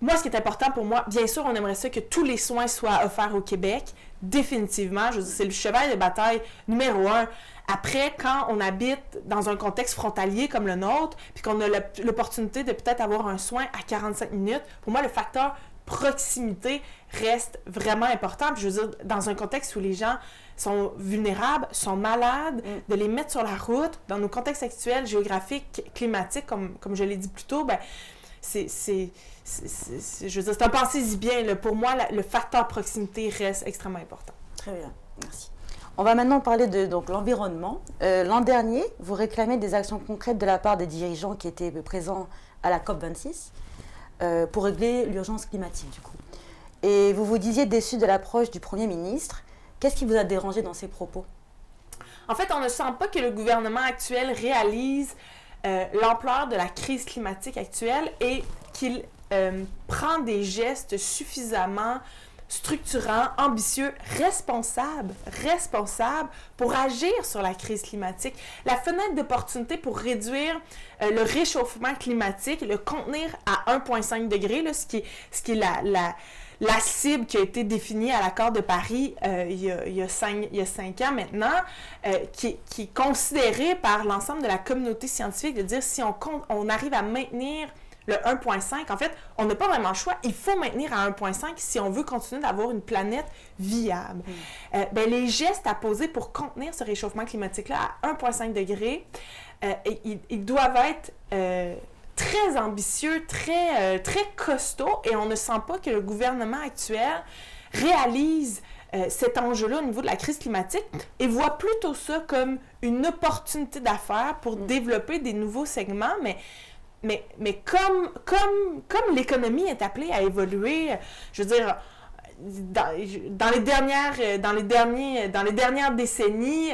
moi, ce qui est important pour moi, bien sûr, on aimerait ça que tous les soins soient offerts au Québec, définitivement. Je veux dire, c'est le cheval de bataille numéro 1. Après, quand on habite dans un contexte frontalier comme le nôtre, puis qu'on a l'opportunité de peut-être avoir un soin à 45 minutes, pour moi, le facteur proximité reste vraiment important. Puis je veux dire, dans un contexte où les gens sont vulnérables, sont malades, de les mettre sur la route, dans nos contextes actuels, géographiques, climatiques, comme je l'ai dit plus tôt, ben je veux dire, c'est un pensez-y bien. Là. Pour moi, le facteur proximité reste extrêmement important. Très bien, merci. On va maintenant parler de l'environnement. L'an dernier, vous réclamez des actions concrètes de la part des dirigeants qui étaient présents à la COP26 pour régler l'urgence climatique, du coup. Et vous vous disiez déçu de l'approche du Premier ministre. Qu'est-ce qui vous a dérangé dans ces propos? En fait, on ne sent pas que le gouvernement actuel réalise l'ampleur de la crise climatique actuelle et qu'il prend des gestes suffisamment structurants, ambitieux, responsables pour agir sur la crise climatique. La fenêtre d'opportunité pour réduire le réchauffement climatique, le contenir à 1,5 degré, là, ce qui est la cible qui a été définie à l'accord de Paris il y a 5 ans maintenant, qui est considérée par l'ensemble de la communauté scientifique de dire si on arrive à maintenir le 1,5, en fait, on n'a pas vraiment le choix. Il faut maintenir à 1,5 si on veut continuer d'avoir une planète viable. Ben, les gestes à poser pour contenir ce réchauffement climatique-là à 1,5 degré, ils doivent être très ambitieux, très costaud, et on ne sent pas que le gouvernement actuel réalise cet enjeu-là au niveau de la crise climatique et voit plutôt ça comme une opportunité d'affaires pour développer des nouveaux segments, mais comme l'économie est appelée à évoluer, je veux dire, dans les dernières décennies,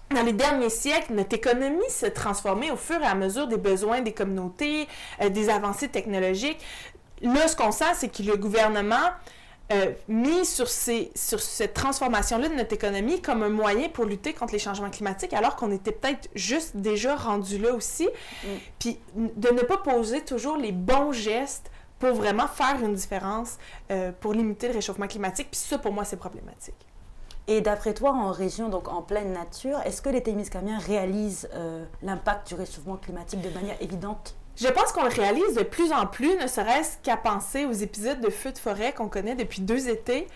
dans les derniers siècles, notre économie s'est transformée au fur et à mesure des besoins des communautés, des avancées technologiques. Là, ce qu'on sent, c'est que le gouvernement mis sur cette transformation-là de notre économie comme un moyen pour lutter contre les changements climatiques, alors qu'on était peut-être juste déjà rendu là aussi. Puis de ne pas poser toujours les bons gestes pour vraiment faire une différence pour limiter le réchauffement climatique. Puis ça, pour moi, c'est problématique. Et d'après toi, en région, donc en pleine nature, est-ce que les Témiscamingues réalisent l'impact du réchauffement climatique de manière évidente? Je pense qu'on le réalise de plus en plus, ne serait-ce qu'à penser aux épisodes de feux de forêt qu'on connaît depuis 2 étés.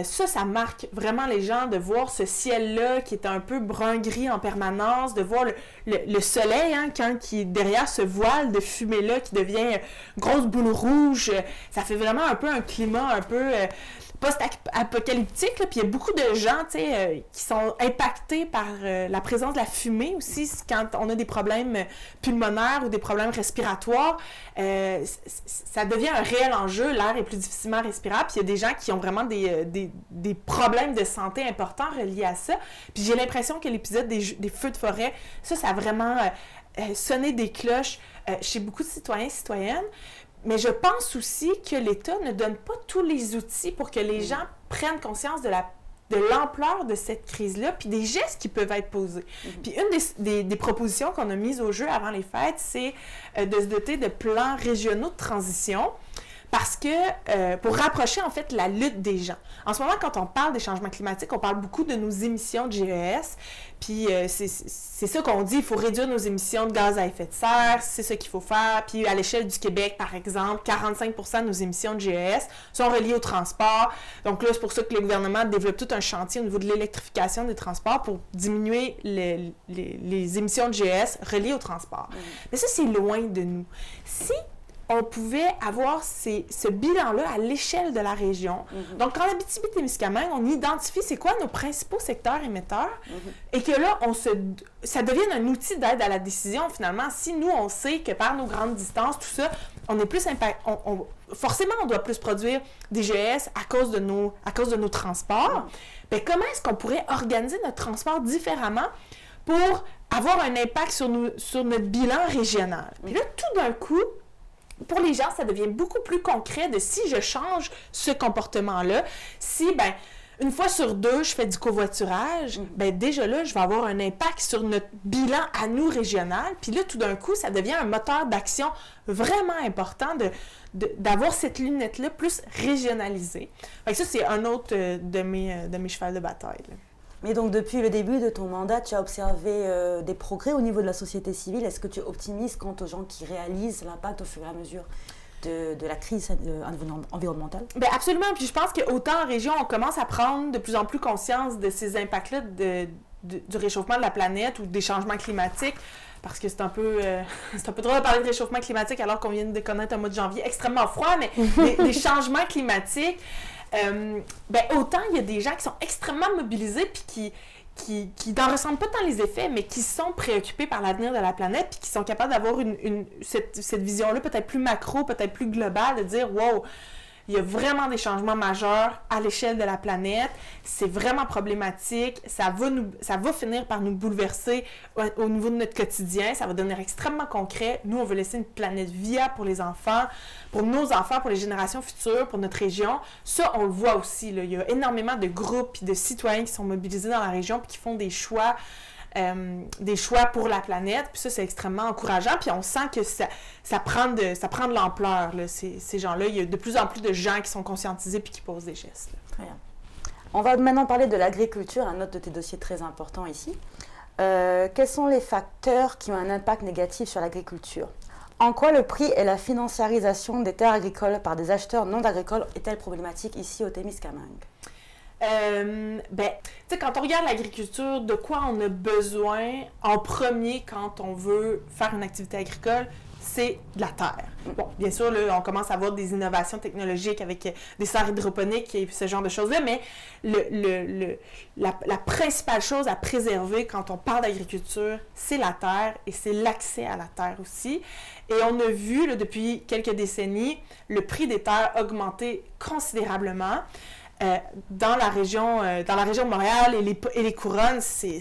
Ça marque vraiment les gens de voir ce ciel-là qui est un peu brun-gris en permanence, de voir le soleil, hein, qui est derrière ce voile de fumée-là qui devient grosse boule rouge. Ça fait vraiment un peu un climat un peu post-apocalyptique, là. Puis il y a beaucoup de gens, tu sais, qui sont impactés par la présence de la fumée aussi, quand on a des problèmes pulmonaires ou des problèmes respiratoires. Ça devient un réel enjeu, l'air est plus difficilement respirable, puis il y a des gens qui ont vraiment des problèmes de santé importants reliés à ça. Puis j'ai l'impression que l'épisode des feux de forêt, ça a vraiment sonné des cloches chez beaucoup de citoyens et citoyennes. Mais je pense aussi que l'État ne donne pas tous les outils pour que les gens prennent conscience de l'ampleur de cette crise-là, puis des gestes qui peuvent être posés. Puis une des propositions qu'on a mises au jeu avant les fêtes, c'est de se doter de plans régionaux de transition, parce que, pour rapprocher, en fait, la lutte des gens. En ce moment, quand on parle des changements climatiques, on parle beaucoup de nos émissions de GES, puis c'est ça qu'on dit, il faut réduire nos émissions de gaz à effet de serre, c'est ça qu'il faut faire, puis à l'échelle du Québec, par exemple, 45% de nos émissions de GES sont reliées au transport. Donc là, c'est pour ça que le gouvernement développe tout un chantier au niveau de l'électrification des transports pour diminuer les émissions de GES reliées au transport. Mais ça, c'est loin de nous. Si on pouvait avoir ce bilan-là à l'échelle de la région. Donc, quand l'Abitibi-Témiscamingue, on identifie c'est quoi nos principaux secteurs émetteurs et que là, ça devienne un outil d'aide à la décision, finalement. Si nous, on sait que par nos grandes distances, tout ça, on est plus forcément, on doit plus produire des GES à cause de nos transports. Bien, comment est-ce qu'on pourrait organiser notre transport différemment pour avoir un impact sur notre bilan régional? Puis là, tout d'un coup, pour les gens, ça devient beaucoup plus concret de si je change ce comportement-là, si, une fois sur 2, je fais du covoiturage, déjà là, je vais avoir un impact sur notre bilan à nous régional. Puis là, tout d'un coup, ça devient un moteur d'action vraiment important d'avoir cette lunette-là plus régionalisée. Fait que ça, c'est un autre de mes chevals de bataille, là. Mais donc, depuis le début de ton mandat, tu as observé des progrès au niveau de la société civile. Est-ce que tu es optimiste quant aux gens qui réalisent l'impact au fur et à mesure de la crise environnementale? Bien, absolument. Puis je pense qu'autant en région, on commence à prendre de plus en plus conscience de ces impacts-là du réchauffement de la planète ou des changements climatiques. Parce que c'est un peu drôle de parler de réchauffement climatique alors qu'on vient de connaître un mois de janvier extrêmement froid, mais les changements climatiques, autant il y a des gens qui sont extrêmement mobilisés puis qui n'en ressentent pas tant les effets, mais qui sont préoccupés par l'avenir de la planète puis qui sont capables d'avoir cette vision-là peut-être plus macro, peut-être plus globale, de dire « wow ». Il y a vraiment des changements majeurs à l'échelle de la planète. C'est vraiment problématique. Ça va finir par nous bouleverser au niveau de notre quotidien. Ça va devenir extrêmement concret. Nous, on veut laisser une planète viable pour les enfants, pour nos enfants, pour les générations futures, pour notre région. Ça, on le voit aussi, là. Il y a énormément de groupes et de citoyens qui sont mobilisés dans la région et qui font des choix pour la planète, puis ça, c'est extrêmement encourageant, puis on sent que ça prend de l'ampleur, là, ces gens-là. Il y a de plus en plus de gens qui sont conscientisés puis qui posent des gestes. Là. Très bien. On va maintenant parler de l'agriculture, un autre de tes dossiers très importants ici. Quels sont les facteurs qui ont un impact négatif sur l'agriculture? En quoi le prix et la financiarisation des terres agricoles par des acheteurs non agricoles est-elle problématique ici au Témiscamingue? Tu sais, quand on regarde l'agriculture, de quoi on a besoin en premier quand on veut faire une activité agricole, c'est de la terre. Bon, bien sûr, là, on commence à avoir des innovations technologiques avec des serres hydroponiques et ce genre de choses-là, mais la principale chose à préserver quand on parle d'agriculture, c'est la terre et c'est l'accès à la terre aussi. Et on a vu, là, depuis quelques décennies, le prix des terres augmenter considérablement. Dans la région de Montréal et les couronnes, c'est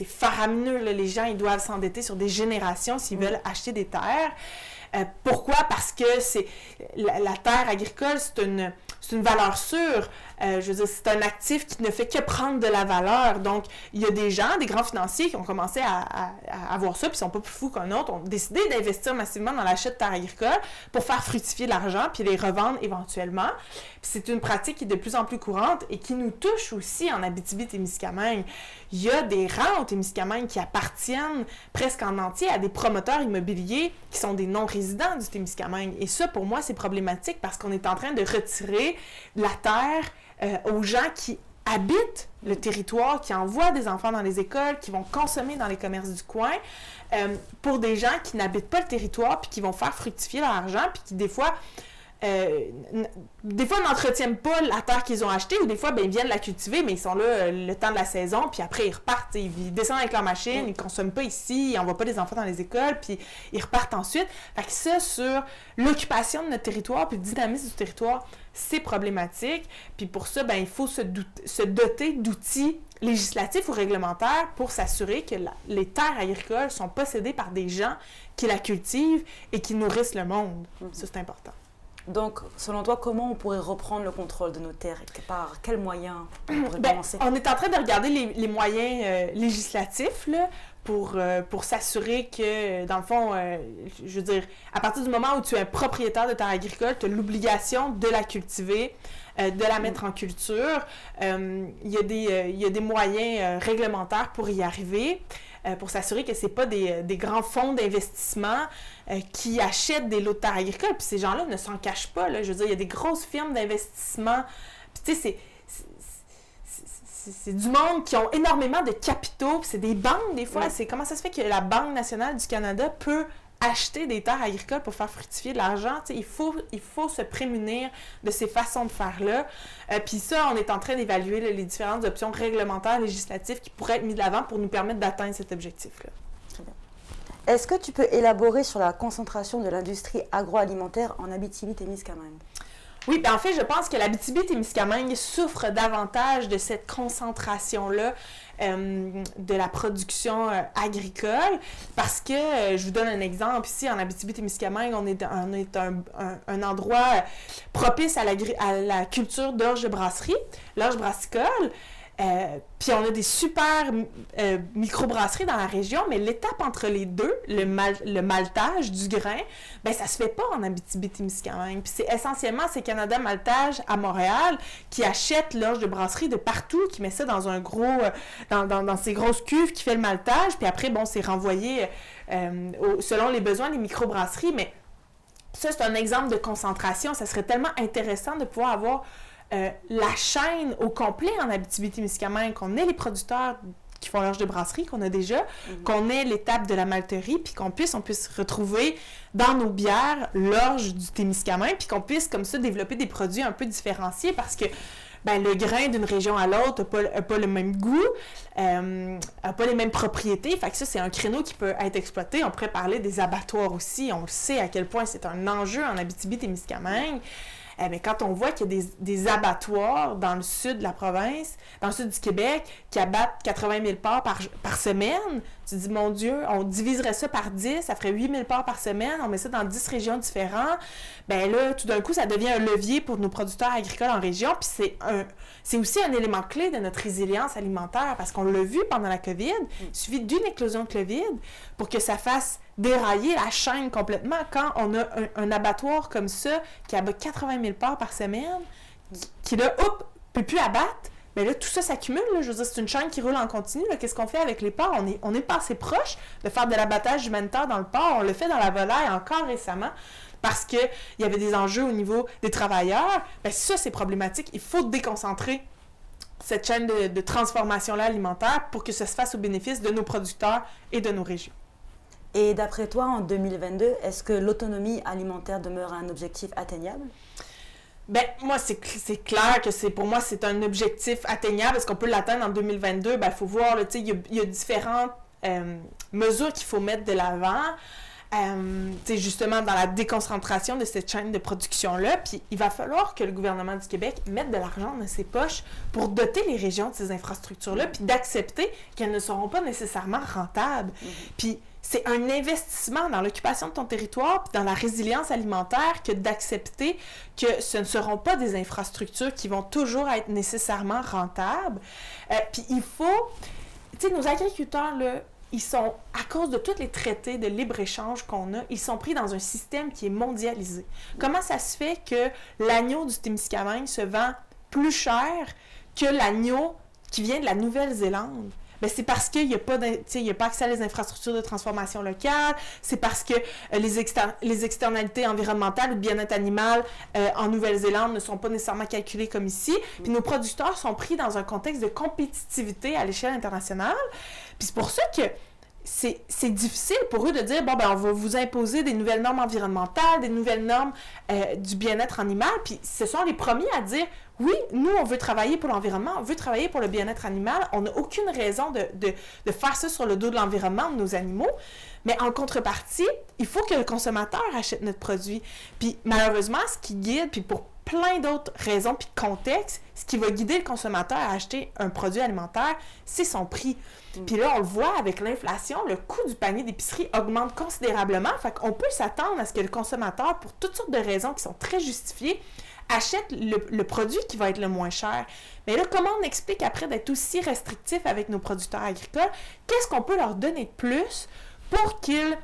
faramineux, là. Les gens, ils doivent s'endetter sur des générations s'ils veulent acheter des terres. Pourquoi? Parce que la terre agricole, c'est une valeur sûre. Je veux dire, c'est un actif qui ne fait que prendre de la valeur. Donc, il y a des gens, des grands financiers qui ont commencé à avoir ça, puis ils sont pas plus fous qu'un autre, ont décidé d'investir massivement dans l'achat de terres agricoles pour faire fructifier l'argent, puis les revendre éventuellement. Puis c'est une pratique qui est de plus en plus courante et qui nous touche aussi en Abitibi-Témiscamingue. Il y a des rangs au Témiscamingue qui appartiennent presque en entier à des promoteurs immobiliers qui sont des non-résidents du Témiscamingue. Et ça, pour moi, c'est problématique parce qu'on est en train de retirer la terre aux gens qui habitent le territoire, qui envoient des enfants dans les écoles, qui vont consommer dans les commerces du coin, pour des gens qui n'habitent pas le territoire, puis qui vont faire fructifier leur argent, puis qui, des fois, n'entretiennent pas la terre qu'ils ont achetée, ou des fois, ben, ils viennent la cultiver, mais ils sont là le temps de la saison, puis après, ils repartent, ils descendent avec leur machine, ils consomment pas ici, ils n'envoient pas des enfants dans les écoles, puis ils repartent ensuite. Fait que ça, sur l'occupation de notre territoire, puis le dynamisme du territoire, c'est problématique. Puis pour ça, ben, il faut se doter d'outils législatifs ou réglementaires pour s'assurer que les terres agricoles sont possédées par des gens qui la cultivent et qui nourrissent le monde. Ça, c'est important. Donc, selon toi, comment on pourrait reprendre le contrôle de nos terres? Par quels moyens on pourrait commencer? On est en train de regarder les moyens législatifs là, pour s'assurer que, dans le fond, je veux dire, à partir du moment où tu es un propriétaire de terre agricole, tu as l'obligation de la cultiver, de la mettre en culture. Il y a des moyens réglementaires pour y arriver. Pour s'assurer que ce n'est pas des grands fonds d'investissement qui achètent des lots de terres agricoles. Puis ces gens-là ne s'en cachent pas. Là. Je veux dire, il y a des grosses firmes d'investissement. Puis tu sais, c'est du monde qui ont énormément de capitaux. Puis c'est des banques, des fois. C'est comment ça se fait que la Banque nationale du Canada peut acheter des terres agricoles pour faire fructifier de l'argent? Tu sais, il faut se prémunir de ces façons de faire-là. Puis ça, on est en train d'évaluer les différentes options réglementaires, législatives qui pourraient être mises de l'avant pour nous permettre d'atteindre cet objectif-là. Très bien. Est-ce que tu peux élaborer sur la concentration de l'industrie agroalimentaire en Abitibi-Témiscamingue? Oui, bien en fait, je pense que l'Abitibi-Témiscamingue souffre davantage de cette concentration-là de la production agricole parce que, je vous donne un exemple, ici en Abitibi-Témiscamingue, on est un endroit propice à la culture d'orge de brasserie, l'orge brassicole. Puis on a des super microbrasseries dans la région, mais l'étape entre les deux, le maltage du grain, ben ça se fait pas en Abitibi-Témiscamingue. Puis c'est essentiellement c'est Canada Maltage à Montréal qui achète l'orge de brasserie de partout, qui met ça dans un gros, dans ces grosses cuves qui fait le maltage, puis après bon c'est renvoyé selon les besoins des microbrasseries. Mais ça c'est un exemple de concentration. Ça serait tellement intéressant de pouvoir avoir la chaîne au complet en Abitibi-Témiscamingue, qu'on ait les producteurs qui font l'orge de brasserie, qu'on a déjà, qu'on ait l'étape de la malterie, puis on puisse retrouver dans nos bières l'orge du Témiscamingue, puis qu'on puisse comme ça développer des produits un peu différenciés parce que ben, le grain d'une région à l'autre n'a pas le même goût, n'a pas les mêmes propriétés. Fait que ça, c'est un créneau qui peut être exploité. On pourrait parler des abattoirs aussi. On le sait à quel point c'est un enjeu en Abitibi-Témiscamingue. Mais quand on voit qu'il y a des abattoirs dans le sud de la province, dans le sud du Québec, qui abattent 80 000 porcs par semaine, tu te dis, mon Dieu, on diviserait ça par 10, ça ferait 8 000 porcs par semaine, on met ça dans 10 régions différentes. Bien là, tout d'un coup, ça devient un levier pour nos producteurs agricoles en région, puis c'est aussi un élément clé de notre résilience alimentaire, parce qu'on l'a vu pendant la COVID, il suffit d'une éclosion de COVID pour que ça fasse dérailler la chaîne complètement. Quand on a un abattoir comme ça, qui abat 80 000 porcs par semaine, qui là, peut plus abattre, mais là, tout ça s'accumule. Là. Je veux dire, c'est une chaîne qui roule en continu. Là. Qu'est-ce qu'on fait avec les porcs? On n'est pas assez proche de faire de l'abattage humanitaire dans le porc. On le fait dans la volaille encore récemment parce qu'il y avait des enjeux au niveau des travailleurs. Bien, ça, c'est problématique. Il faut déconcentrer cette chaîne de transformation-là alimentaire pour que ça se fasse au bénéfice de nos producteurs et de nos régions. Et d'après toi, en 2022, est-ce que l'autonomie alimentaire demeure un objectif atteignable? Ben, moi, c'est clair que pour moi, c'est un objectif atteignable. Est-ce qu'on peut l'atteindre en 2022? Ben, il faut voir, tu sais, il y a différentes mesures qu'il faut mettre de l'avant. Tu sais, justement, dans la déconcentration de cette chaîne de production-là. Puis, il va falloir que le gouvernement du Québec mette de l'argent dans ses poches pour doter les régions de ces infrastructures-là, puis d'accepter qu'elles ne seront pas nécessairement rentables. Puis, c'est un investissement dans l'occupation de ton territoire puis dans la résilience alimentaire que d'accepter que ce ne seront pas des infrastructures qui vont toujours être nécessairement rentables. Puis il faut... Tu sais, nos agriculteurs, là, ils sont, à cause de tous les traités de libre-échange qu'on a, ils sont pris dans un système qui est mondialisé. Comment ça se fait que l'agneau du Témiscamingue se vend plus cher que l'agneau qui vient de la Nouvelle-Zélande? Bien, c'est parce qu'il n'y a pas accès à les infrastructures de transformation locale, c'est parce que les externalités environnementales ou de bien-être animal en Nouvelle-Zélande ne sont pas nécessairement calculées comme ici. Puis nos producteurs sont pris dans un contexte de compétitivité à l'échelle internationale. Puis c'est pour ça que c'est difficile pour eux de dire, bon, ben on va vous imposer des nouvelles normes environnementales, des nouvelles normes du bien-être animal. Puis ce sont les premiers à dire, oui, nous, on veut travailler pour l'environnement, on veut travailler pour le bien-être animal. On n'a aucune raison de faire ça sur le dos de l'environnement, de nos animaux. Mais en contrepartie, il faut que le consommateur achète notre produit. Puis malheureusement, ce qui guide, puis pour plein d'autres raisons puis contextes, ce qui va guider le consommateur à acheter un produit alimentaire, c'est son prix. Puis là, on le voit avec l'inflation, le coût du panier d'épicerie augmente considérablement. Fait qu'on peut s'attendre à ce que le consommateur, pour toutes sortes de raisons qui sont très justifiées, achète le produit qui va être le moins cher. Mais là, comment on explique après d'être aussi restrictif avec nos producteurs agricoles? Qu'est-ce qu'on peut leur donner de plus pour qu'ils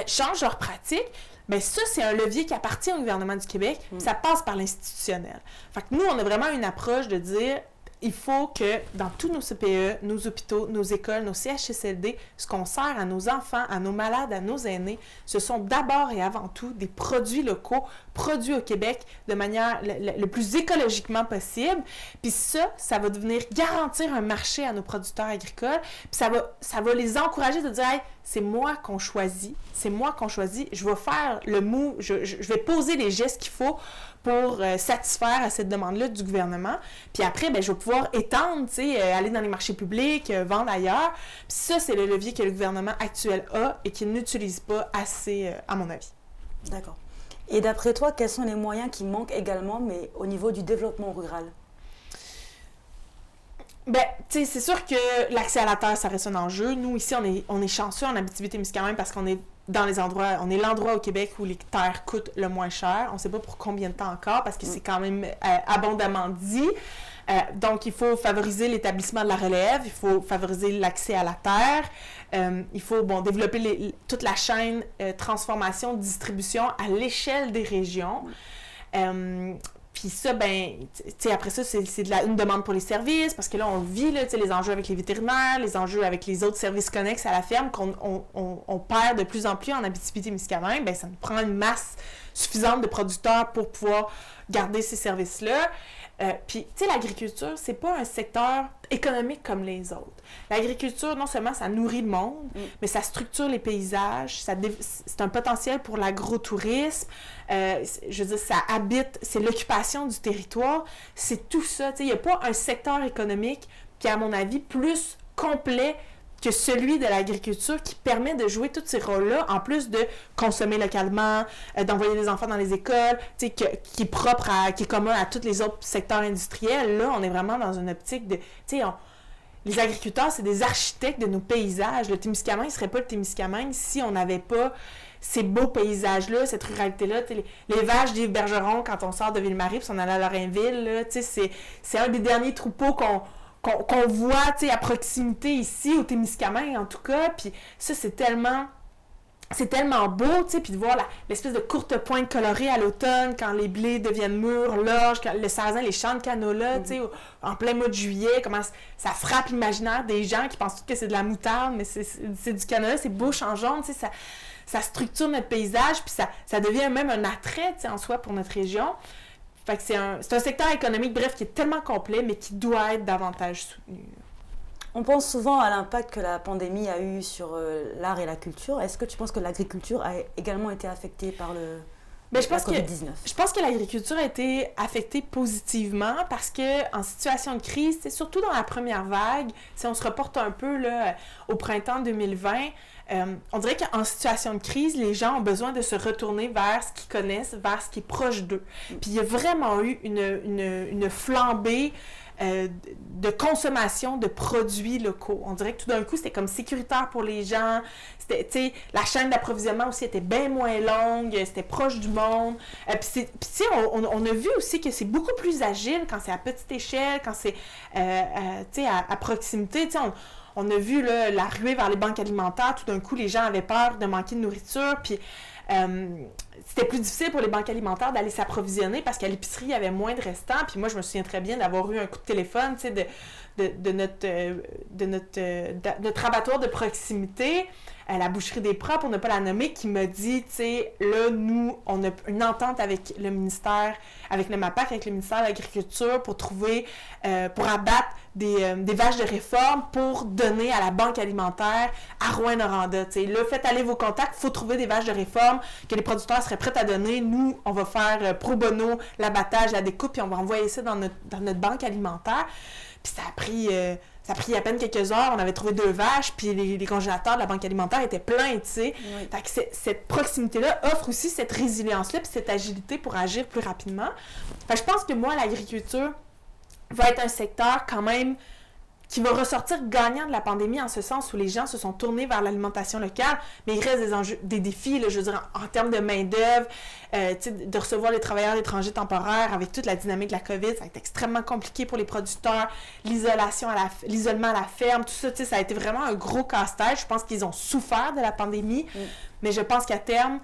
changent leurs pratiques? Bien, ça, c'est un levier qui appartient au gouvernement du Québec. Ça passe par l'institutionnel. Fait que nous, on a vraiment une approche de dire, il faut que dans tous nos CPE, nos hôpitaux, nos écoles, nos CHSLD, ce qu'on sert à nos enfants, à nos malades, à nos aînés, ce sont d'abord et avant tout des produits locaux, produits au Québec de manière le plus écologiquement possible. Puis ça va devenir garantir un marché à nos producteurs agricoles. Puis ça va les encourager de dire, hey, c'est moi qu'on choisit, je vais faire le move, je vais poser les gestes qu'il faut pour satisfaire à cette demande-là du gouvernement. Puis après, ben, je vais pouvoir étendre, aller dans les marchés publics, vendre ailleurs. Puis ça, c'est le levier que le gouvernement actuel a et qu'il n'utilise pas assez, à mon avis. D'accord. Et d'après toi, quels sont les moyens qui manquent également, mais au niveau du développement rural? Ben, tu sais, c'est sûr que l'accès à la terre, ça reste un enjeu. Nous, ici, on est chanceux en Abitibi-Témiscamingue parce qu'on est dans les endroits, on est l'endroit au Québec où les terres coûtent le moins cher. On ne sait pas pour combien de temps encore parce que c'est quand même abondamment dit. Donc, il faut favoriser l'établissement de la relève, il faut favoriser l'accès à la terre, il faut développer toute la chaîne transformation, distribution à l'échelle des régions. Puis ça, ben, tu sais, après ça, c'est une demande pour les services, parce que là, on vit, là, tu sais, les enjeux avec les vétérinaires, les enjeux avec les autres services connexes à la ferme qu'on perd de plus en plus en Abitibi-Témiscamingue, ben ça nous prend une masse suffisante de producteurs pour pouvoir garder ces services-là. Puis, tu sais, l'agriculture, c'est pas un secteur économique comme les autres. L'agriculture, non seulement ça nourrit le monde, mais ça structure les paysages, c'est un potentiel pour l'agrotourisme, je veux dire, ça habite, c'est l'occupation du territoire, c'est tout ça. Tu sais, il n'y a pas un secteur économique qui est, à mon avis, plus complet que celui de l'agriculture qui permet de jouer tous ces rôles-là, en plus de consommer localement, d'envoyer des enfants dans les écoles, tu sais, qui est propre qui est commun à tous les autres secteurs industriels. Là, on est vraiment dans une optique de, tu sais, les agriculteurs, c'est des architectes de nos paysages. Le Témiscamingue ne serait pas le Témiscamingue si on n'avait pas ces beaux paysages-là, cette ruralité-là. Les vaches d'Yves Bergeron, quand on sort de Ville-Marie, puis on allait à Lorrainville, là, tu sais, c'est un des derniers troupeaux qu'on voit, tu sais, à proximité ici, au Témiscamingue, en tout cas. Puis ça, c'est tellement beau, tu sais, puis de voir l'espèce de courte pointe colorée à l'automne, quand les blés deviennent mûrs, l'orge, le sarrasin, les champs de canola, tu sais, en plein mois de juillet, comment ça frappe l'imaginaire des gens qui pensent que c'est de la moutarde, mais c'est du canola, c'est beau, changeant, tu sais, ça structure notre paysage, puis ça devient même un attrait, tu sais, en soi, pour notre région. Fait que c'est un secteur économique, bref, qui est tellement complet, mais qui doit être davantage soutenu. On pense souvent à l'impact que la pandémie a eu sur l'art et la culture. Est-ce que tu penses que l'agriculture a également été affectée par Je la COVID-19? Je pense que l'agriculture a été affectée positivement parce que en situation de crise, c'est surtout dans la première vague, si on se reporte un peu là, au printemps 2020, on dirait qu'en situation de crise, les gens ont besoin de se retourner vers ce qu'ils connaissent, vers ce qui est proche d'eux. Puis il y a vraiment eu une flambée de consommation de produits locaux. On dirait que tout d'un coup, c'était comme sécuritaire pour les gens. C'était, tu sais, la chaîne d'approvisionnement aussi était bien moins longue, c'était proche du monde. Puis, tu sais, on a vu aussi que c'est beaucoup plus agile quand c'est à petite échelle, quand c'est, tu sais, à proximité. Tu sais, on a vu là, la ruée vers les banques alimentaires. Tout d'un coup, les gens avaient peur de manquer de nourriture. Puis, c'était plus difficile pour les banques alimentaires d'aller s'approvisionner parce qu'à l'épicerie, il y avait moins de restants. Puis moi, je me souviens très bien d'avoir eu un coup de téléphone, tu sais, de notre abattoir de proximité, la boucherie des Pras, pour ne pas la nommer, qui m'a dit, tu sais, là, nous, on a une entente avec le ministère, avec le MAPAC, avec le ministère de l'Agriculture pour trouver, pour abattre des vaches de réforme pour donner à la banque alimentaire à Rouyn-Noranda. Tu sais, là, faites aller vos contacts, il faut trouver des vaches de réforme que les producteurs seraient prêts à donner. Nous, on va faire pro bono l'abattage, la découpe, puis on va envoyer ça dans notre banque alimentaire. Puis ça a pris à peine quelques heures, on avait trouvé 2 vaches, puis les congélateurs de la banque alimentaire étaient pleins, tu sais. Oui. Fait que cette proximité-là offre aussi cette résilience-là, puis cette agilité pour agir plus rapidement. Fait que je pense que moi, l'agriculture va être un secteur quand même qui va ressortir gagnant de la pandémie en ce sens où les gens se sont tournés vers l'alimentation locale, mais il reste des enjeux, des défis, là, je veux dire, en termes de main-d'œuvre, de recevoir les travailleurs étrangers temporaires avec toute la dynamique de la COVID, ça a été extrêmement compliqué pour les producteurs, l'isolement à la ferme, tout ça, ça a été vraiment un gros casse-tête. Je pense qu'ils ont souffert de la pandémie, mais je pense qu'à terme,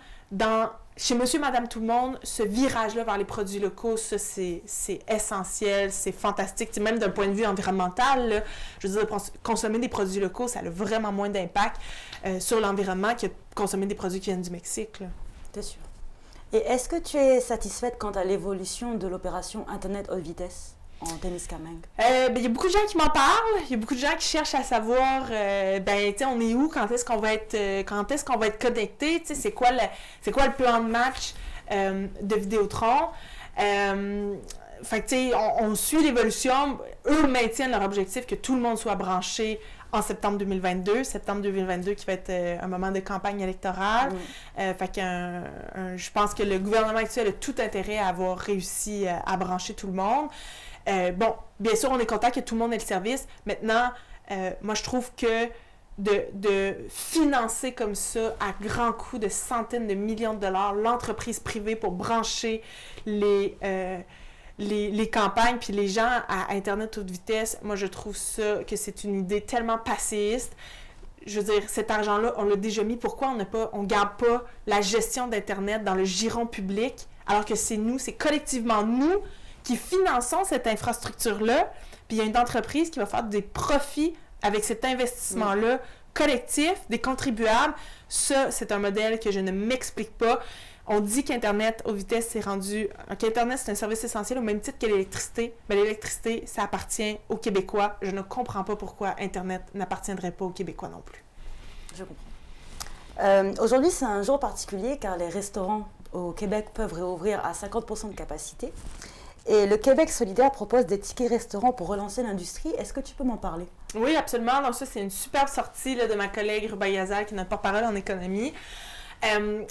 chez Monsieur, Madame, tout le monde, ce virage-là vers les produits locaux, ça, c'est essentiel, c'est fantastique. T'sais, même d'un point de vue environnemental, là, je veux dire, consommer des produits locaux, ça a vraiment moins d'impact sur l'environnement que consommer des produits qui viennent du Mexique. C'est sûr. Et est-ce que tu es satisfaite quant à l'évolution de l'opération Internet haute vitesse en Témiscamingue? Il y a beaucoup de gens qui m'en parlent. Il y a beaucoup de gens qui cherchent à savoir, on est où, quand est-ce qu'on va être connecté, c'est quoi le plan de match de Vidéotron. Fait que, on suit l'évolution. Eux maintiennent leur objectif que tout le monde soit branché en septembre 2022. Septembre 2022 qui va être un moment de campagne électorale. Fait que je pense que le gouvernement actuel a tout intérêt à avoir réussi à brancher tout le monde. Bien sûr, on est content que tout le monde ait le service. Maintenant, moi, je trouve que de financer comme ça, à grands coûts de centaines de millions de dollars, l'entreprise privée pour brancher les campagnes puis les gens à Internet haute vitesse, moi, je trouve ça que c'est une idée tellement passéiste. Je veux dire, cet argent-là, on l'a déjà mis. Pourquoi on garde pas la gestion d'Internet dans le giron public, alors que c'est collectivement nous qui finançons cette infrastructure-là, puis il y a une entreprise qui va faire des profits avec cet investissement-là collectif, des contribuables. Ça, c'est un modèle que je ne m'explique pas. On dit qu'Internet haute vitesse qu'Internet, c'est un service essentiel au même titre que l'électricité. Mais l'électricité, ça appartient aux Québécois. Je ne comprends pas pourquoi Internet n'appartiendrait pas aux Québécois non plus. Je comprends. Aujourd'hui, c'est un jour particulier car les restaurants au Québec peuvent réouvrir à 50% de capacité. Et le Québec solidaire propose des tickets restaurants pour relancer l'industrie. Est-ce que tu peux m'en parler? Oui, absolument. Donc ça, c'est une superbe sortie là, de ma collègue Ruba Yazal, qui est notre porte-parole en économie.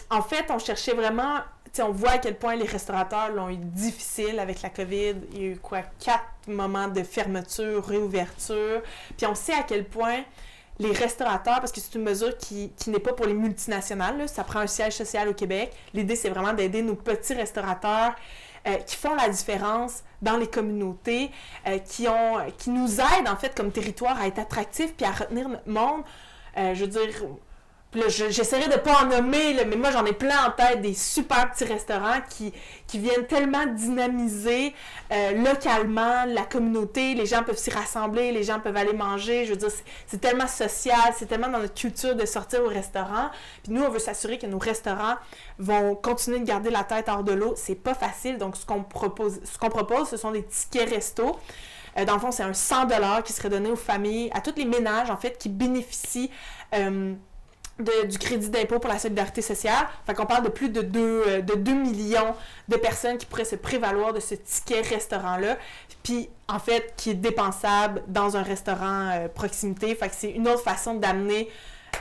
En fait, on cherchait vraiment... On voit à quel point les restaurateurs l'ont eu difficile avec la COVID. Il y a eu 4 moments de fermeture, réouverture. Puis on sait à quel point les restaurateurs, parce que c'est une mesure qui n'est pas pour les multinationales, là, ça prend un siège social au Québec. L'idée, c'est vraiment d'aider nos petits restaurateurs qui font la différence dans les communautés, qui nous aident, en fait, comme territoire à être attractifs puis à retenir notre monde. Je veux dire, Puis là, j'essaierai de pas en nommer, là, mais moi, j'en ai plein en tête, des super petits restaurants qui viennent tellement dynamiser localement la communauté. Les gens peuvent s'y rassembler, les gens peuvent aller manger. Je veux dire, c'est tellement social, c'est tellement dans notre culture de sortir au restaurant. Puis nous, on veut s'assurer que nos restaurants vont continuer de garder la tête hors de l'eau. C'est pas facile. Donc, ce qu'on propose, ce sont des tickets resto. Dans le fond, c'est un 100$ qui serait donné aux familles, à tous les ménages, en fait, qui bénéficient du crédit d'impôt pour la solidarité sociale. Fait qu'on parle de plus de 2 millions de personnes qui pourraient se prévaloir de ce ticket restaurant-là, puis en fait, qui est dépensable dans un restaurant proximité. Fait que c'est une autre façon d'amener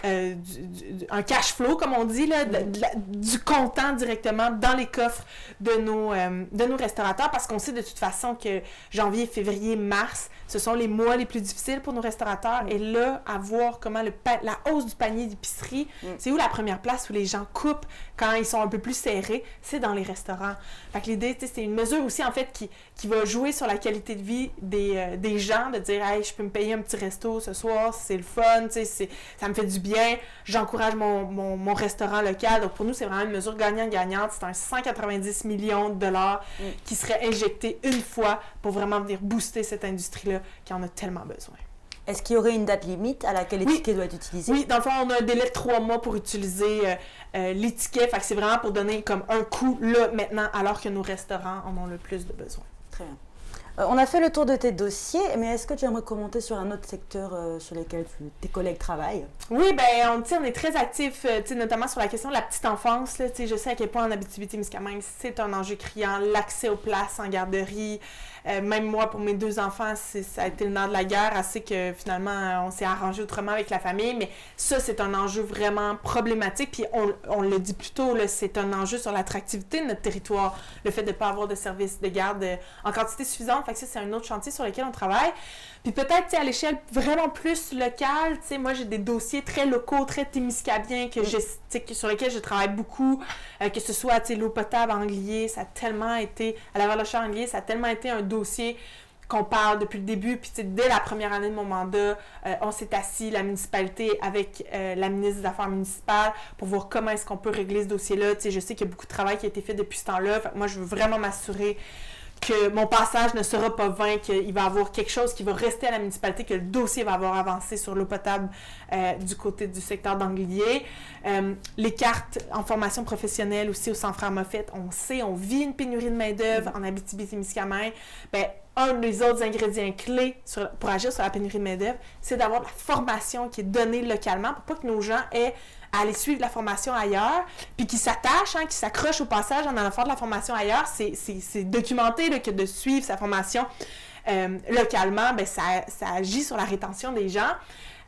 un cash flow, comme on dit, là, du comptant directement dans les coffres de nos restaurateurs, parce qu'on sait de toute façon que janvier, février, mars, ce sont les mois les plus difficiles pour nos restaurateurs. Et là, à voir comment la hausse du panier d'épicerie, c'est où la première place où les gens coupent quand ils sont un peu plus serrés, c'est dans les restaurants. Fait que l'idée, c'est une mesure aussi, en fait, qui va jouer sur la qualité de vie des gens, de dire « Hey, je peux me payer un petit resto ce soir, c'est le fun, ça me fait du bien, j'encourage mon restaurant local. » Donc, pour nous, c'est vraiment une mesure gagnant-gagnante. C'est un 190 millions de dollars qui serait injecté une fois pour vraiment venir booster cette industrie-là qui en a tellement besoin. Est-ce qu'il y aurait une date limite à laquelle les tickets doivent être utilisés? Oui, dans le fond, on a un délai de 3 mois pour utiliser les tickets. Fait que c'est vraiment pour donner comme un coup là, maintenant, alors que nos restaurants en ont le plus de besoin. Très bien. On a fait le tour de tes dossiers, mais est-ce que tu aimerais commenter sur un autre secteur sur lequel tes collègues travaillent? Oui, bien, on est très actifs, notamment sur la question de la petite enfance. Là, je sais à quel point en Abitibi-Témiscamingue, c'est un enjeu criant. L'accès aux places en garderie. Même moi, pour mes 2 enfants, ça a été le nerf de la guerre, assez que finalement, on s'est arrangé autrement avec la famille. Mais ça, c'est un enjeu vraiment problématique. Puis on le dit plus tôt, là, c'est un enjeu sur l'attractivité de notre territoire. Le fait de ne pas avoir de service de garde en quantité suffisante. Fait que ça, c'est un autre chantier sur lequel on travaille. Puis peut-être, à l'échelle vraiment plus locale, moi, j'ai des dossiers très locaux, très témiscabiens sur lesquels je travaille beaucoup, que ce soit, l'eau potable à Anglier, ça a tellement été, à Laval-le-Champ-Anglier, ça a tellement été un dossier qu'on parle depuis le début. Puis, dès la première année de mon mandat, on s'est assis, la municipalité, avec la ministre des Affaires municipales, pour voir comment est-ce qu'on peut régler ce dossier-là. Je sais qu'il y a beaucoup de travail qui a été fait depuis ce temps-là. Fait que moi, je veux vraiment m'assurer que mon passage ne sera pas vain, qu'il va y avoir quelque chose qui va rester à la municipalité, que le dossier va avoir avancé sur l'eau potable du côté du secteur d'Anglier. Les cartes en formation professionnelle aussi au Centre Frères Moffett, on vit une pénurie de main-d'œuvre en Abitibi-Témiscamingue. Bien, un des autres ingrédients clés pour agir sur la pénurie de main-d'œuvre, c'est d'avoir de la formation qui est donnée localement pour pas que nos gens aient à aller suivre la formation ailleurs, puis qui s'attachent, qui s'accrochent au passage en allant faire de la formation ailleurs. C'est documenté là, que de suivre sa formation localement, bien, ça agit sur la rétention des gens.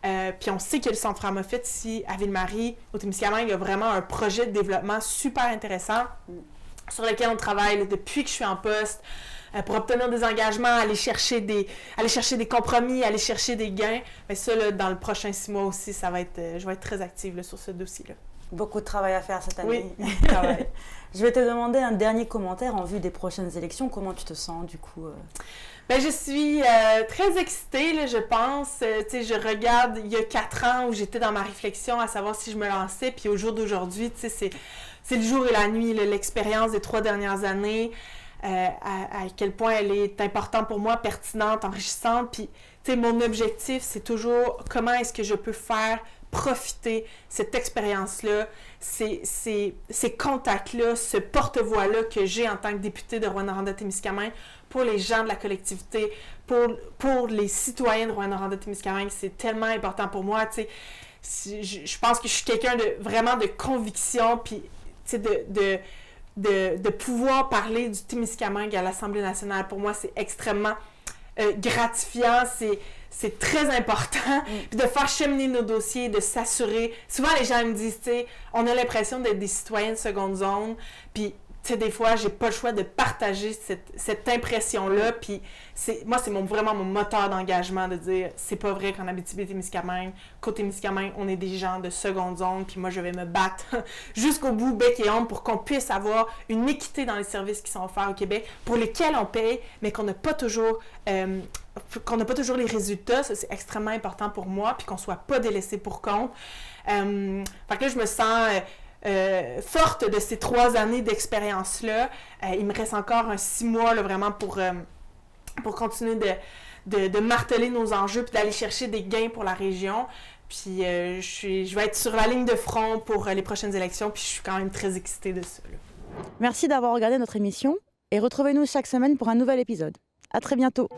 Puis on sait que le Centre Frères Moffett ici à Ville-Marie, au Témiscamingue, il y a vraiment un projet de développement super intéressant sur lequel on travaille là, depuis que je suis en poste. Pour obtenir des engagements, aller chercher des compromis, aller chercher des gains. Mais ça, là, dans le prochain 6 mois aussi, je vais être très active là, sur ce dossier-là. Beaucoup de travail à faire cette année. Oui. Je vais te demander un dernier commentaire en vue des prochaines élections. Comment tu te sens, du coup? Bien, je suis très excitée, là, je pense. Je regarde il y a 4 ans où j'étais dans ma réflexion à savoir si je me lançais, puis au jour d'aujourd'hui, c'est le jour et la nuit, là, l'expérience des 3 dernières années. À quel point elle est importante pour moi, pertinente, enrichissante. Puis, mon objectif, c'est toujours comment est-ce que je peux faire profiter cette expérience-là, ces contacts-là, ce porte-voix-là que j'ai en tant que députée de Rouyn-Noranda-Témiscamingue pour les gens de la collectivité, pour les citoyens de Rouyn-Noranda-Témiscamingue. C'est tellement important pour moi. Je pense que je suis quelqu'un vraiment de conviction, puis de pouvoir parler du Témiscamingue à l'Assemblée nationale. Pour moi, c'est extrêmement gratifiant, c'est très important. Puis de faire cheminer nos dossiers, de s'assurer. Souvent, les gens me disent, on a l'impression d'être des citoyens de seconde zone, puis des fois, j'ai pas le choix de partager cette impression-là, puis moi, c'est vraiment mon moteur d'engagement de dire, c'est pas vrai qu'en Abitibi-Témiscamingue, côté Témiscamingue, on est des gens de seconde zone, puis moi, je vais me battre jusqu'au bout, bec et ongle, pour qu'on puisse avoir une équité dans les services qui sont offerts au Québec, pour lesquels on paye, mais qu'on n'a pas toujours les résultats. Ça, c'est extrêmement important pour moi, puis qu'on soit pas délaissé pour compte. Fait que là, je me sens forte de ces 3 années d'expérience-là. Il me reste encore 6 mois là, vraiment pour continuer de marteler nos enjeux puis d'aller chercher des gains pour la région. Puis je vais être sur la ligne de front pour les prochaines élections, puis je suis quand même très excitée de ça. Là. Merci d'avoir regardé notre émission et retrouvez-nous chaque semaine pour un nouvel épisode. À très bientôt.